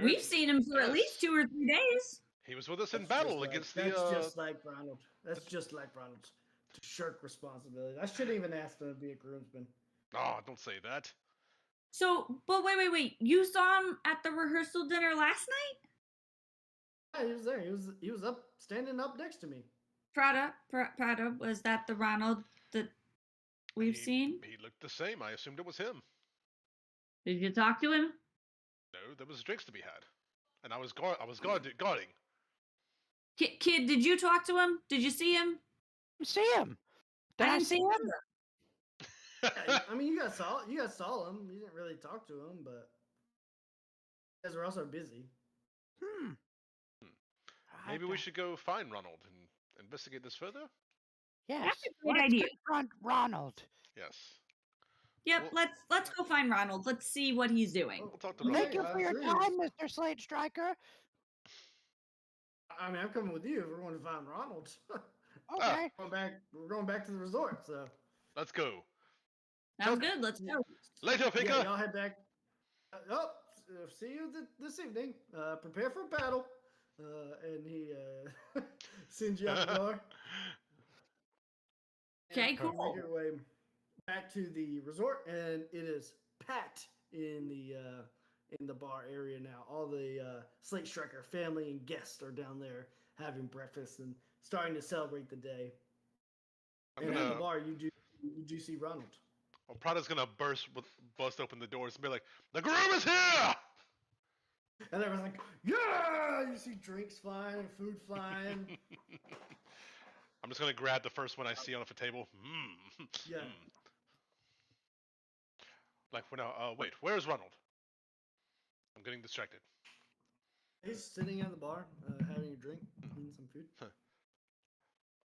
We've seen him for at least 2 or 3 days. He was with us in That's battle just like, against that's the. just like Ronald. That's just like Ronald. To shirk responsibility. I shouldn't even ask him to be a groomsman. Oh, don't say that. So, but wait. You saw him at the rehearsal dinner last night? Yeah, he was there. He was up, standing up next to me. Prada, was that the Ronald that we've seen? He looked the same. I assumed it was him. Did you talk to him? No, there was drinks to be had, and I was guarding. Kid, did you talk to him? Did you see him? See him? Did I I didn't see see him? him. Yeah, I mean, you guys saw him. You didn't really talk to him, but you guys were also busy. Maybe we should go find Ronald and investigate this further. Yes. That's a great let's idea. confront Ronald. Yes. Yep, Well- let's go find Ronald. Let's see what he's doing. We'll talk to Okay. Ronald. Thank you for your serious. time, Mr. Slate Striker. I mean, I'm coming with you if we're going to find Ronald. Okay. We're going back to the resort. So Let's go. Sounds good. Let's go. Later, Pinker. yeah, y'all head back. See you this evening. Prepare for battle. And he sends you out the door. Okay, And you cool. Make your way back to the resort, and it is packed in the bar area now. All the Slate Striker family and guests are down there having breakfast and starting to celebrate the day. I'm And at the gonna. bar, you do see Ronald. Well, Prada's gonna bust open the doors and be like, "The groom is here!" And everyone's like, "Yeah!" You see drinks flying and food flying. I'm just gonna grab the first one I see off a table. Yeah. Like when wait, where's Ronald? I'm getting distracted. He's sitting at the bar, having a drink, eating some food.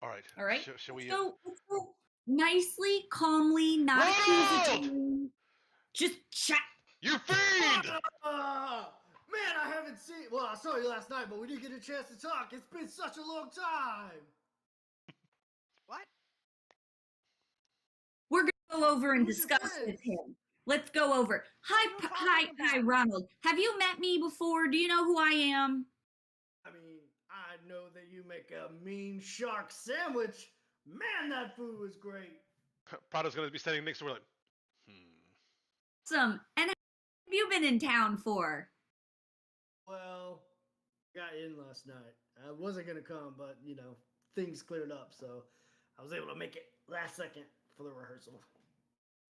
All right. All right. Shall we? Let's go nicely, calmly, not Ronald! accusatory. Just chat. You fiend! Man, I haven't seen. Well, I saw you last night, but we didn't get a chance to talk. It's been such a long time. What? We're gonna go over and Who's your discuss with friends? him. Let's go over. Hi, What are you talking hi, about? Ronald. Have you met me before? Do you know who I am? I mean, I know that you make a mean shark sandwich. Man, that food was great. Prada's gonna be standing next to her like, Awesome. And have you been in town for? Well, got in last night. I wasn't gonna come, but things cleared up, so I was able to make it last second for the rehearsal.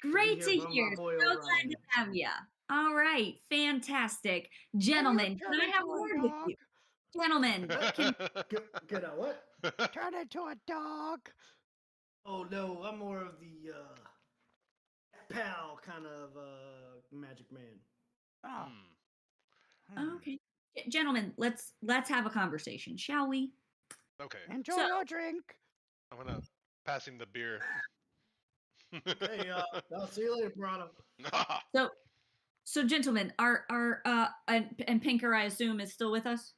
Great to hear from my hear. So boy glad Orion. to have you. All right, fantastic, gentlemen. Can turn I have a into a word with dog? you, gentlemen? Can I what? Turn into a dog. Oh no, I'm more of the pal kind of magic man. Oh. Okay, gentlemen, let's have a conversation, shall we? Okay. Enjoy So- your drink. I'm gonna pass him the beer. Hey, I'll see you later, Prada. So, gentlemen, our and Pinker, I assume, is still with us.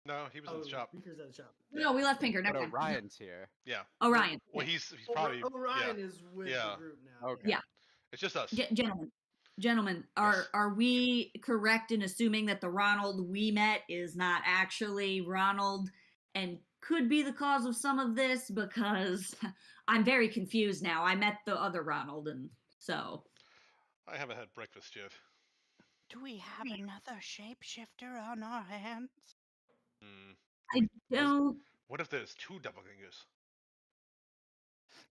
No, he was in the shop. Speakers at the shop. No, we left Pinker. But Never mind. Orion's here. Yeah. Orion. Well, he's probably. Orion Yeah. is with Yeah. the group now. Okay. Yeah. It's just us. Gentlemen, Yes. are we correct in assuming that the Ronald we met is not actually Ronald and could be the cause of some of this? Because I'm very confused now. I met the other Ronald, and so I haven't had breakfast yet. Do we have another shapeshifter on our hands? Hmm. I don't. What if there's two doppelgangers?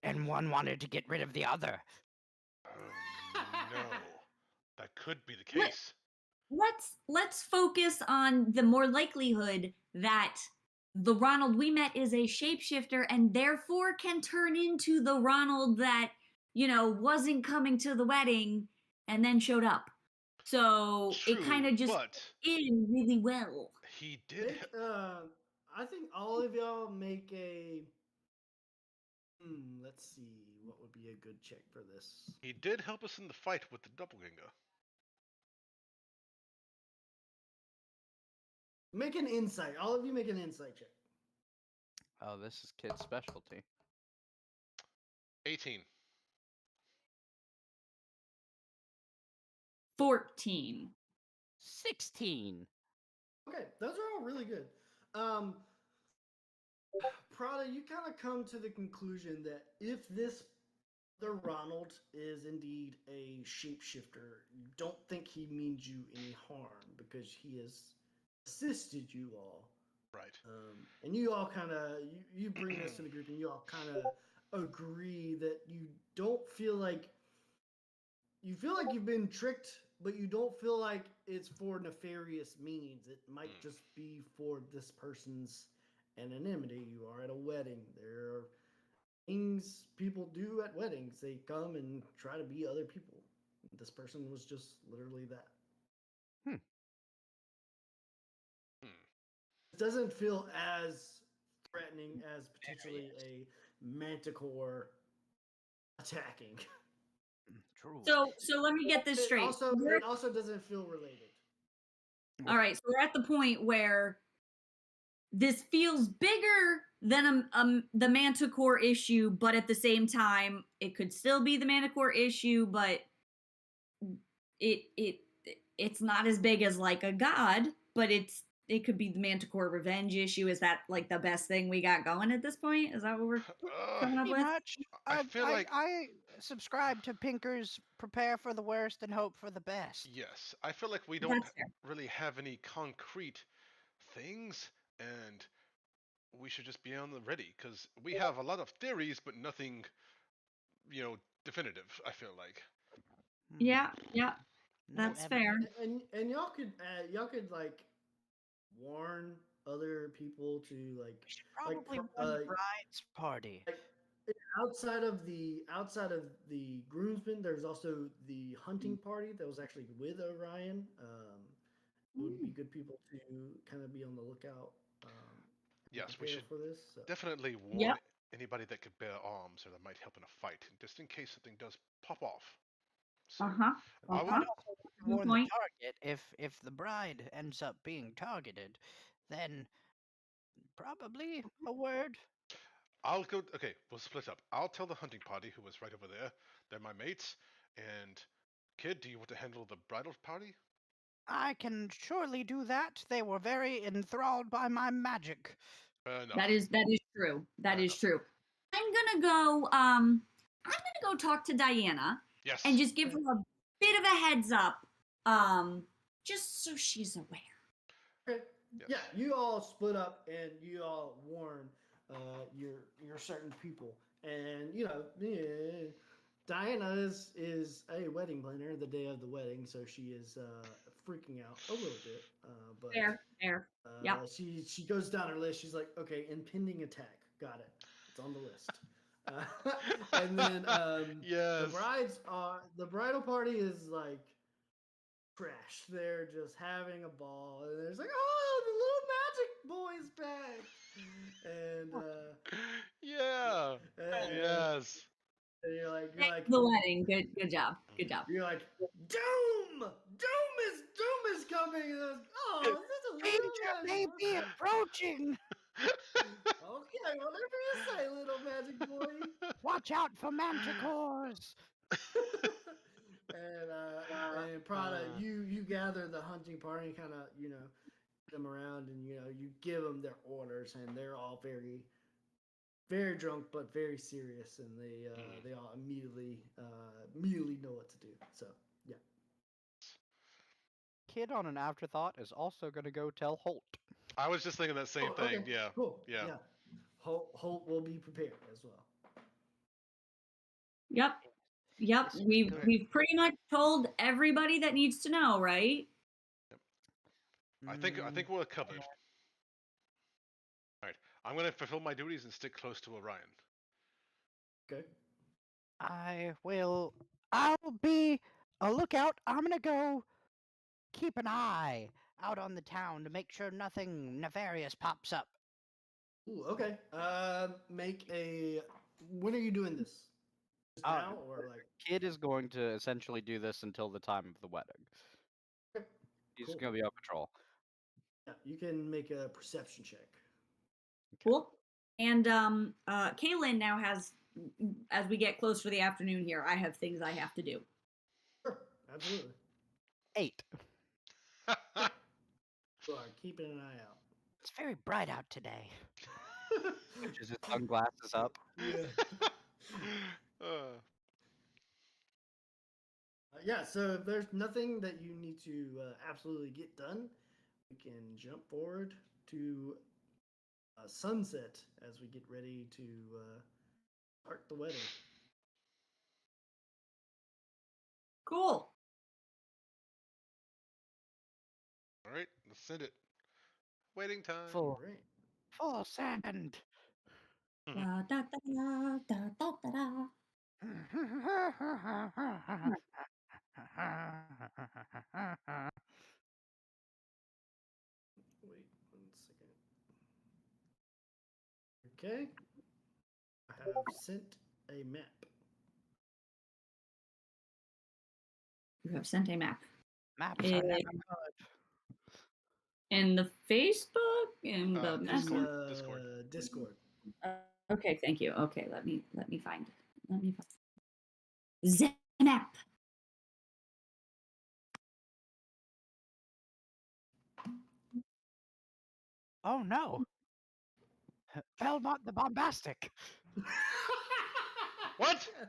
And one wanted to get rid of the other. No, that could be the What? case. Let's focus on the more likelihood that the Ronald we met is a shapeshifter and therefore can turn into the Ronald that wasn't coming to the wedding and then showed up. So it kind True, of just But in really well. he did. I think all of y'all make a. Let's see. What would be a good check for this? He did help us in the fight with the doppelganger. Make an insight. All of you make an insight check. Oh, this is kid's specialty. 18. 14. 16. Okay, those are all really good. Prada, you kind of come to the conclusion that if this the Ronald is indeed a shapeshifter, you don't think he means you any harm because he has assisted you all. Right. And you all kind of you bring this to the group, and you all kind of agree that you don't feel like you've been tricked, but you don't feel like it's for nefarious means. It might just be for this person's anonymity. You are at a wedding. There are things people do at weddings. They come and try to be other people. This person was just literally that. Hmm. It doesn't feel as threatening as potentially a manticore attacking. True. So let me get this straight. It also doesn't feel related. All right, so we're at the point where this feels bigger than the Manticore issue, but at the same time, it could still be the Manticore issue, but it's not as big as like a god, but it could be the Manticore revenge issue. Is that like the best thing we got going at this point? Is that what we're coming up Pretty with? much. I feel like I subscribe to Pinker's prepare for the worst and hope for the best. yes. I feel like we don't That's fair. really have any concrete things, and we should just be on the ready because we have a lot of theories, but nothing, definitive. I feel like. Yeah, yeah, No that's evidence. fair. And y'all could like warn other people to like We should probably run the bride's party. like outside of the groomsmen, there's also the hunting party that was actually with Orion. It would be good people to kind of be on the lookout. Yes, we prepare should for this. So. definitely warn Yep. anybody that could bear arms or that might help in a fight, just in case something does pop off. So, Uh-huh. I I would, would also want to Good warn the point. target if the bride ends up being targeted, then probably a word. I'll go. Okay, we'll split up. I'll tell the hunting party who was right over there. They're my mates. And kid, do you want to handle the bridal party? I can surely do that. They were very enthralled by my magic. Fair enough. That is true. That Fair is enough. true. I'm gonna go talk to Diana Yes. and just give her a bit of a heads up. Just so she's aware. Okay. Yes. Yeah, you all split up and you all warn your certain people, and Diana is a wedding planner the day of the wedding, so she is freaking out a little bit. But Fair. Yep. she goes down her list. She's like, okay, impending attack. Got it. It's on the list. And then Yes. the bridal party is like trash. They're just having a ball, and there's like, oh, the little magic boy's back, and Yeah. Yes. and you're like The wedding. Good job. you're like, Doom is coming. And I was, oh, this is a Danger little may magic be boy. approaching. Okay, whatever you say, little magic boy. Watch out for manticores. And Prada, you gather the hunting party and kind of them around, and you give them their orders, and they're all very very drunk but very serious, and they all immediately know what to do. So yeah. Kid on an afterthought is also going to go tell Holt. I was just thinking that same Oh, thing. okay, Yeah. cool. Yeah. Holt will be prepared as well. Yep. This is We've good. pretty much told everybody that needs to know, right? I think we're covered. All right. I'm gonna fulfill my duties and stick close to Orion. Okay. I'll be a lookout. I'm gonna go keep an eye out on the town to make sure nothing nefarious pops up. Ooh, okay. Make a. When are you doing this? Just now or like? Kid is going to essentially do this until the time of the wedding. Okay, He's cool. going to be on patrol. Yeah, you can make a perception check. Cool. And Kaylin now has, as we get close for the afternoon here, I have things I have to do. Sure, absolutely. 8. You are keeping an eye out. It's very bright out today. Switches his sunglasses up. Yeah. Uh, Yeah, so if there's nothing that you need to absolutely get done, we can jump forward to sunset as we get ready to start the wedding. Cool. all right, let's send it. Waiting time. Full, All right. full send. Da, da, da, da, da, da, da. Wait 1 second. Okay. I have sent a map. You have sent a map. Maps are never Eh, good. in the Facebook, in the Discord. message. Discord. Discord. Okay, thank you. Okay, let me find. Let me find the map. Oh no. Belmont the Bombastic. What? Yes.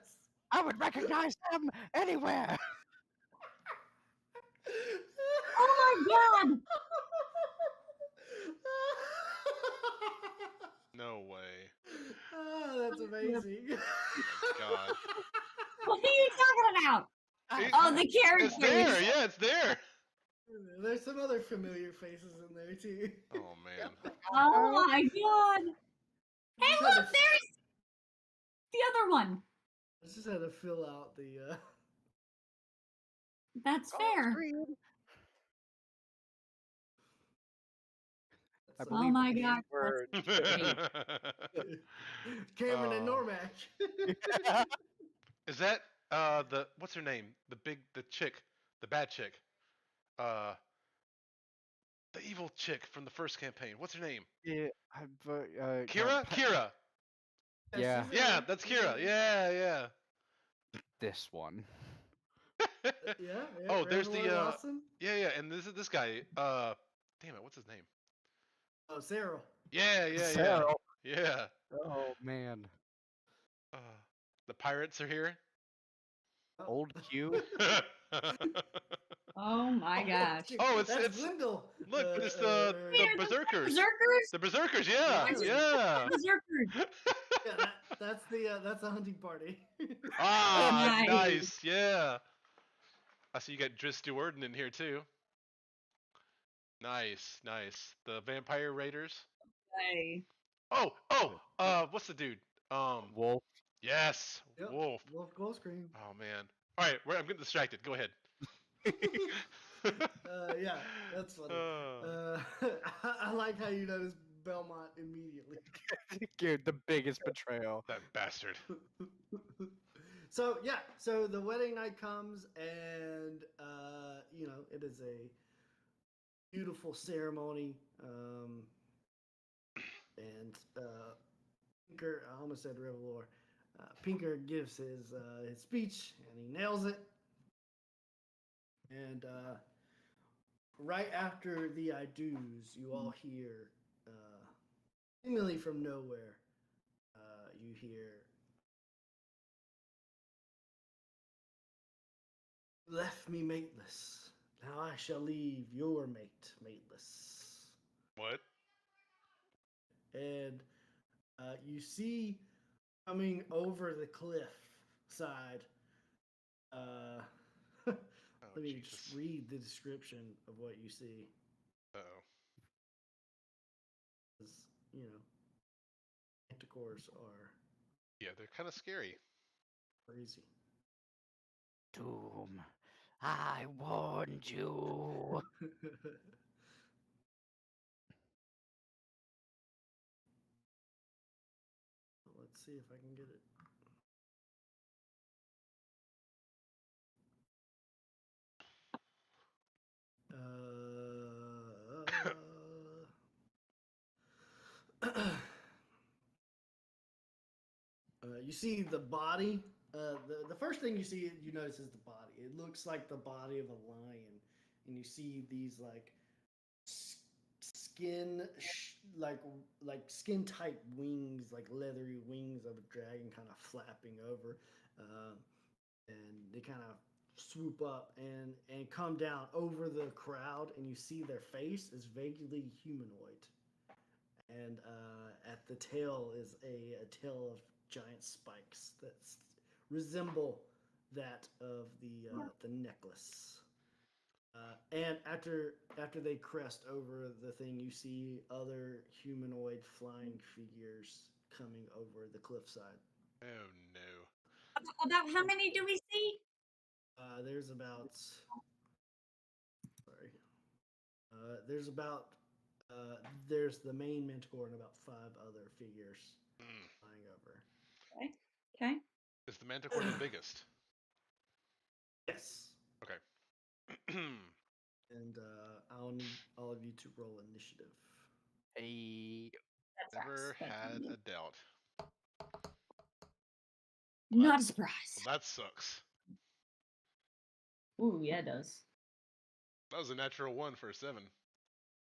I would recognize them anywhere. Oh my god! No way. Oh, that's amazing. God. What are you talking about? It- Oh, the characters. It's there. Yeah, it's there. There's some other familiar faces in there too. Oh man. Oh my god! Hey, Just had look, to- there's the other one. I just had to fill out the. That's Oh, fair. screen. I so- Oh believe my these god, were Cameron and Oh. Normac. Is that the what's her name? The chick, the bad chick, uh, the evil chick from the first campaign. What's her name? yeah, Kira. Kira. Yeah. she's in Yeah, there. that's She's in Kira. there. Yeah, this one. yeah. Yeah. Oh, there's Reservoir the Dawson. yeah, and this guy. Damn it, what's his name? Oh, Cyril. Yeah. Sarah. Yeah. Oh man. Uh, the pirates are here. Old Q. Oh my gosh. Oh, that's it's- Gwendol. Look, but it's Wait, the are those berserkers. Berserkers? The berserkers. Yeah, Yeah. yeah. Berserkers. Yeah, that's a hunting party. Ah, Nice. nice. Yeah. I see you got Driss Stewart in here too. Nice. The Vampire Raiders. Hey. Oh, what's the dude? Wolf. Yes, Yep. Wolf. Wolf Glow Scream. Oh man. All right, I'm getting distracted. Go ahead. Yeah, that's funny. I like how you notice Belmont immediately. Dude, the biggest betrayal. That bastard. So yeah, so the wedding night comes, and it is a beautiful ceremony. And Pinker, I almost said Revelor. Pinker gives his speech, and he nails it. And right after the I do's, you all hear, seemingly from nowhere, you hear, "You left me mateless. Now I shall leave your mate mateless." What? And you see coming over the cliff side. Oh, Let me Jesus. just read the description of what you see. Uh-oh. 'Cause, manticores are Yeah, they're kind of scary. crazy. Doom. I warned you. Let's see if I can get it. You see the body. The first thing you notice is the body. It looks like the body of a lion, and you see these like skin like skin tight wings, like leathery wings of a dragon, kind of flapping over, um, and they kind of swoop up and come down over the crowd, and you see their face is vaguely humanoid, and at the tail is a tail of giant spikes that resemble that of the necklace. And after they crest over the thing, you see other humanoid flying figures coming over the cliffside. Oh no. About how many do we see? There's about sorry. There's about there's the main Manticore and about 5 other figures Mm. flying over. Okay. Okay. Is the Manticore the biggest? Yes. Okay. And I'll need all of you to roll initiative. Hey, That's Never Thank had you. a doubt. Not a surprise. Well, that sucks. Ooh, yeah, it does. That was a natural 1 for a 7.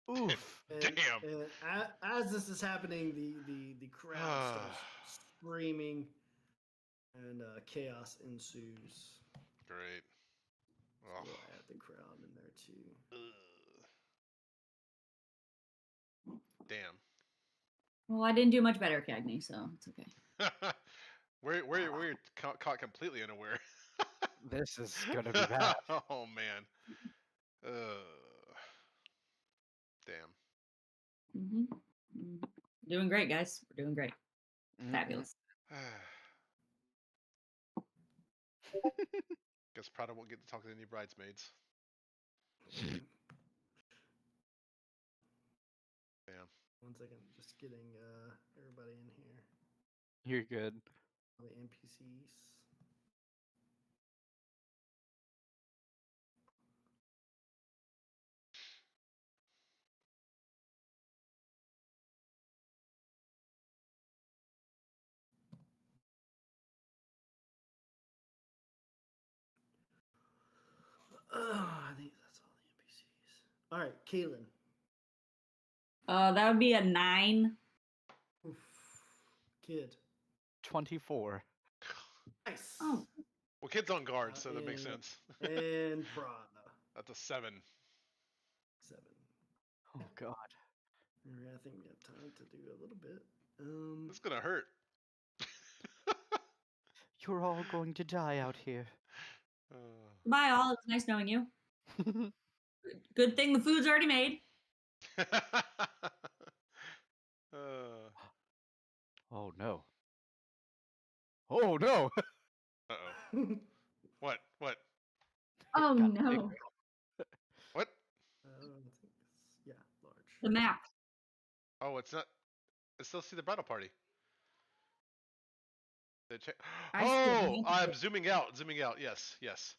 oof. And, Damn. and as this is happening, the crowd starts screaming, and chaos ensues. Great. Oh. We'll add the crowd in there too. Damn. Well, I didn't do much better, Cagney, so it's okay. we're caught completely unaware. This is gonna be bad. Oh man. Damn. Mm-hmm. Doing great, guys. We're doing great. Mm-mm. Fabulous. Guess Prada won't get to talk to any bridesmaids. Damn. 1 second, just getting everybody in here. You're good. All the NPCs. I think that's all the NPCs. All right, Kaylin. That would be a 9. Oof. Kid. 24. Nice. Oh, Well, kid's on guard, so that makes and- sense. And Prada. That's a 7. 7. Oh God. All right, I think we have time to do a little bit. It's gonna hurt. You're all going to die out here. goodbye, all. It was nice knowing you. Good thing the food's already made. Oh no. Oh no. Uh-oh. What? What? Oh, Got no. big. What? I think it's, yeah, large. The map. Oh, it's not. I still see the bridal party. I see Oh, it. I'm zooming out. Zooming out. Yes. Yes.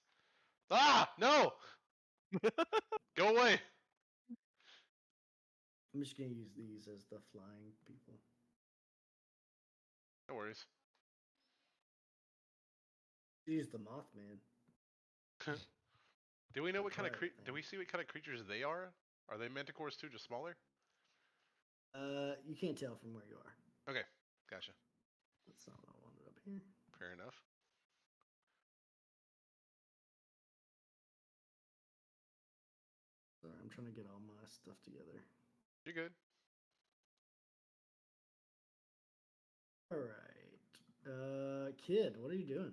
Ah, no. Go away. I'm just gonna use these as the flying people. No worries. Use the Mothman. Do we know what kind of Quiet do we thing. see what kind of creatures they are? Are they manticores too, just smaller? You can't tell from where you are. Okay, gotcha. That's not what I wanted up here. Fair enough. Sorry, I'm trying to get all my stuff together. You're good. All right, kid, what are you doing?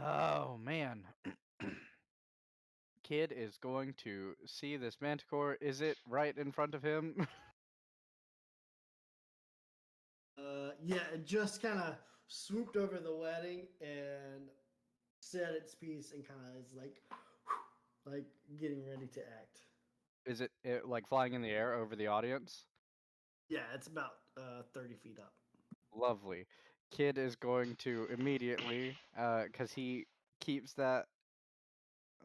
Oh man. Kid is going to see this manticore. Is it right in front of him? Yeah, it just kind of swooped over the wedding and said its piece and kind of is like getting ready to act. Is it like flying in the air over the audience? Yeah, it's about 30 feet up. Lovely. Kid is going to immediately, because he keeps that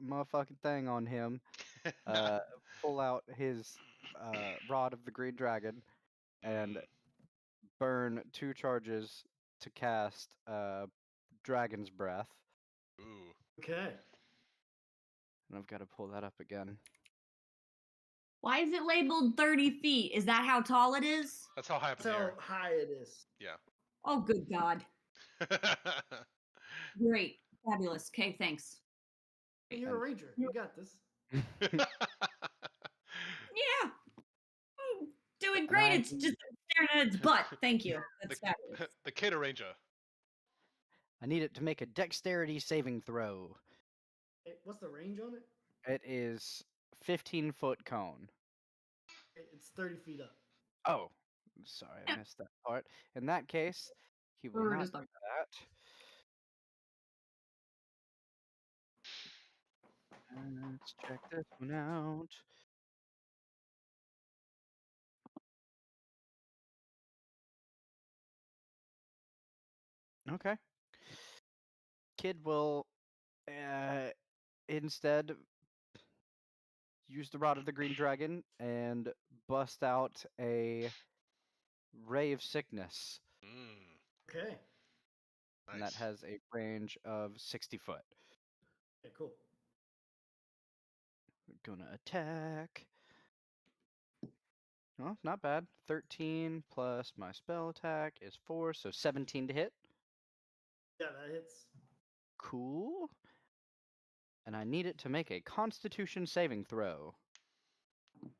motherfucking thing on him, pull out his rod of the green dragon and burn 2 charges to cast Dragon's Breath. Ooh. Okay. And I've got to pull that up again. Why is it labeled 30 feet? Is that how tall it is? That's how high up That's in the how air. high it is. Yeah. Oh, good God. Great. Fabulous. Okay, thanks. You're a ranger. You got this. Yeah. Doing And great. I It's just staring at its butt. Thank you. That's fabulous. the Cater Ranger. need it to make a dexterity saving throw. Hey, what's the range on it? It is 15-foot cone. It's 30 feet up. Oh, sorry, I missed that part. In that case, he will We're not just do like- that. Let's check this one out. Okay. Kid will instead use the Rod of the Green Dragon and bust out a Ray of Sickness. Okay. And that Nice. has a range of 60 foot. Okay, cool. Gonna attack. Oh, not bad. 13 plus my spell attack is 4, so 17 to hit. Yeah, that hits. Cool. And I need it to make a Constitution saving throw. Okay,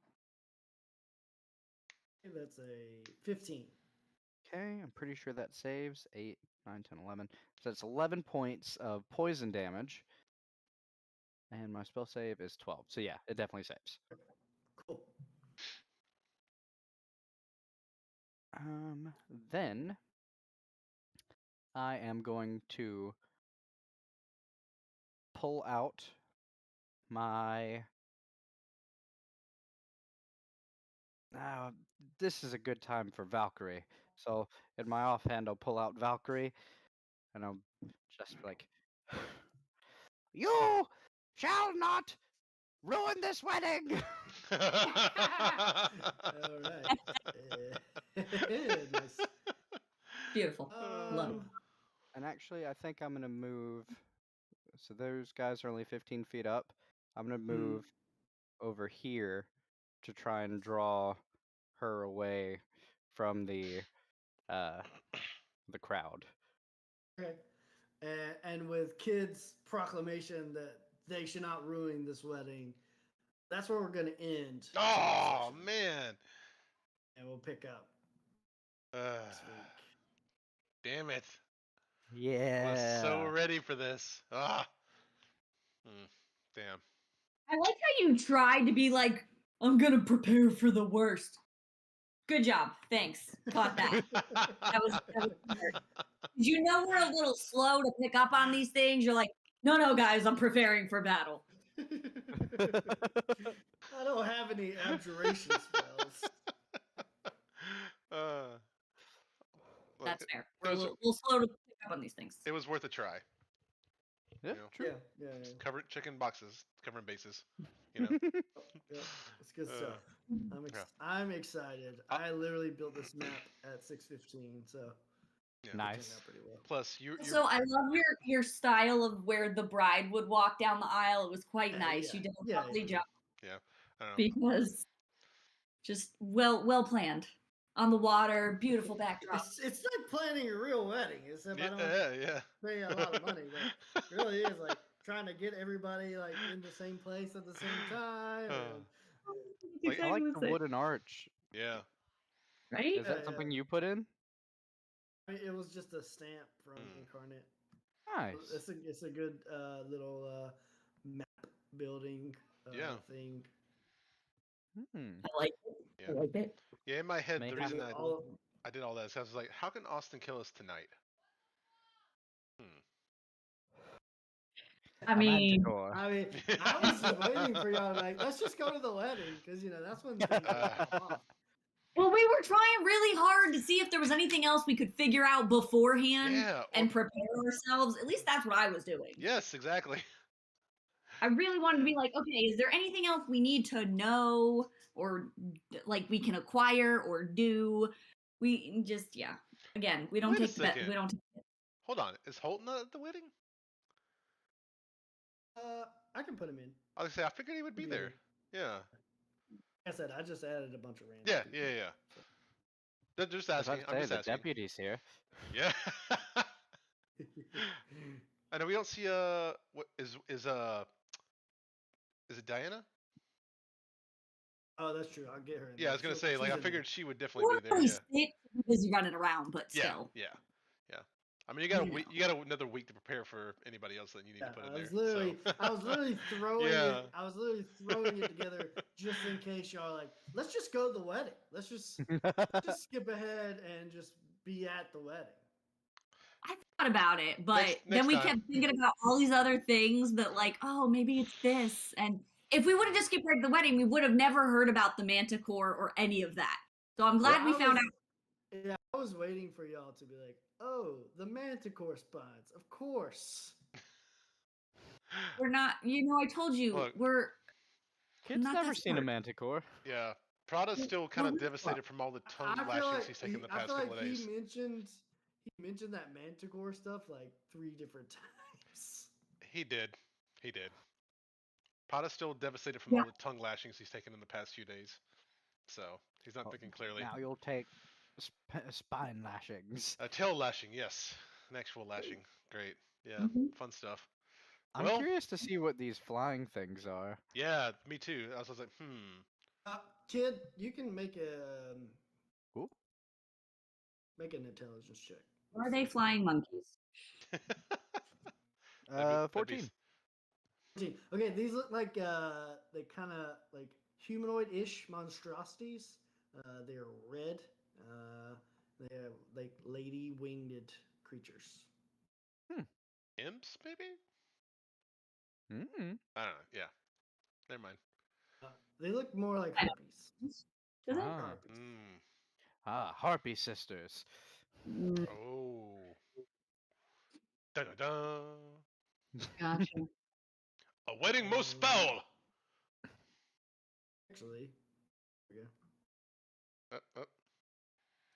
that's a 15. Okay, I'm pretty sure that saves 8, 9, 10, 11. So it's 11 points of poison damage. And my spell save is 12. So yeah, it definitely saves. Cool. Then I am going to pull out my. This is a good time for Valkyrie. So in my offhand, I'll pull out Valkyrie, and I'll just be like, You shall not ruin this wedding. All right. Nice. Beautiful. Love it. and actually, I think I'm gonna move. So those guys are only 15 feet up. I'm gonna move over here to try and draw her away from the crowd. Okay. And with kids' proclamation that they should not ruin this wedding, that's where we're going to end. Oh today's session. man. And we'll pick up Uh, next week. damn it. I Yeah. was so ready for this. Ah. Damn. I like how you tried to be like, I'm gonna prepare for the worst. Good job. Thanks. Caught that. That was smart. You know we're a little slow to pick up on these things. You're like, no, guys, I'm preparing for battle. I don't have any abjuration spells. Look, That's fair. it We're a was- little slow to pick up on these things. It was worth a try. Yeah, You know? true. Yeah. Checking boxes, covering bases. You know. Yeah, it's good stuff. yeah. I'm excited. I literally built this map at 6:15, so Yeah. it turned Nice. out pretty well. Plus, you. So I love your style of where the bride would walk down the aisle. It was quite nice. Yeah. You did a Yeah, lovely job Yeah. I don't know. because just well planned on the water, beautiful backdrop. It's like planning a real wedding, except I don't Yeah. pay a lot of money, but it really is like trying to get everybody like in the same place at the same time. And Like- I like the wooden arch. Yeah. Right? Is that Yeah, something you put in? I mean, it was just a stamp from Incarnate. Nice. It's a good little map building Yeah. thing. Hmm. I like it. Yeah. I like it. Yeah. In my head, May the have reason All- I did all that is I was like, how can Austin kill us tonight? I mean, Manticore. I mean, I was just waiting for y'all to like, let's just go to the wedding because that's when things pop off. well, we were trying really hard to see if there was anything else we could figure out beforehand Yeah. and prepare ourselves. At least that's what I was doing. Yes, exactly. I really wanted to be like, okay, is there anything else we need to know or like we can acquire or do? We just Again, we don't Wait a take the second. we don't take Hold on. Is Holton at the wedding? I can put him in. I was gonna say I figured he would be Yeah. there. Yeah. I said, I just added a bunch of random. Yeah, people. yeah, yeah. Just I was asking. about to I'm say just the asking. deputy's here. Yeah. I know we don't see what is it Diana? Oh, that's true. I'll get her in Yeah, I there. was gonna say like She's I in figured there. she would You definitely were be there. really Yeah. sick, busy running around, but Yeah. still. Yeah. Yeah. I mean, you got a You week. know. You got another week to prepare for anybody else that you need Yeah, to put in I there. was literally, so. I was literally throwing Yeah. it. I was literally throwing it together just in case y'all are like, let's just go to the wedding. Let's just skip ahead and just be at the wedding. I thought about it, but Next then we time. kept thinking about all these other things that, like, oh, maybe it's this. And if we would have just skipped right to the wedding, we would have never heard about the manticore or any of that. So I'm glad we found out. Yeah, I was waiting for y'all to be like, oh, the manticore spines, of course. We're not, I told you, Look. we're Kid's not never that seen a smart. manticore. Yeah. Prada's still kind of devastated from all the tongue I feel lashings like he's taken the I past feel couple like of days. he mentioned that manticore stuff like 3 different times. He did. He did. Prada's still devastated from Yeah. all the tongue lashings he's taken in the past few days. So he's not Oh, thinking clearly. Now you'll take spine lashings. A tail lashing, yes. An actual lashing. Great. Yeah. Mhm. Fun stuff. I'm Well, curious to see what these flying things are. yeah, me too. I was like, Kid, you can make a Ooh. make an intelligence check. Are they flying monkeys? That'd be 14. Okay, these look like they kind of like humanoid-ish monstrosities. They're red. They're like lady-winged creatures. imps, maybe? Mm. I don't know. Yeah. Never mind. They look more like I know. harpies. Do they? Ah. Harpies. Harpy sisters. Mm, Oh. Dun dun dun. gotcha. A wedding most foul. Actually, there we go.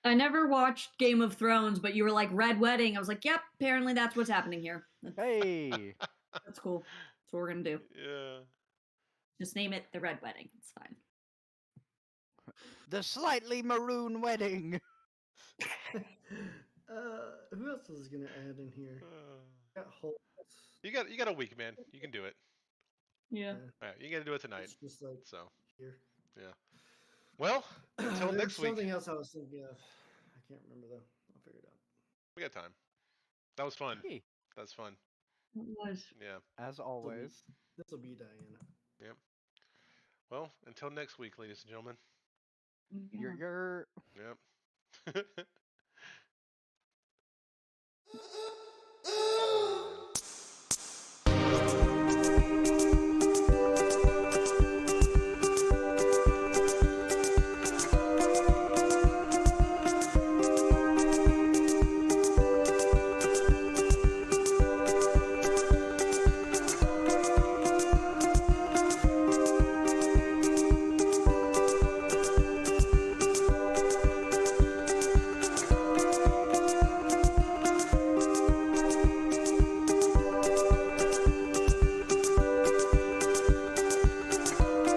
I never watched Game of Thrones, but you were like Red Wedding. I was like, yep, apparently that's what's happening here. Hey. That's cool. That's what we're gonna do. Yeah. Just name it the Red Wedding. It's fine. The slightly maroon wedding. Who else was gonna add in here? Got Holt. You got a week, man. You can do it. Yeah. All right, you got to do it tonight. It's just like So, here. yeah. Well, until There's next week. something else I was thinking of. I can't remember though. I'll figure it out. We got time. That was fun. Hey. That's fun. It was. Yeah. As always. This will be Diana. Yep. Well, until next week, ladies and gentlemen. Yeah. Yep.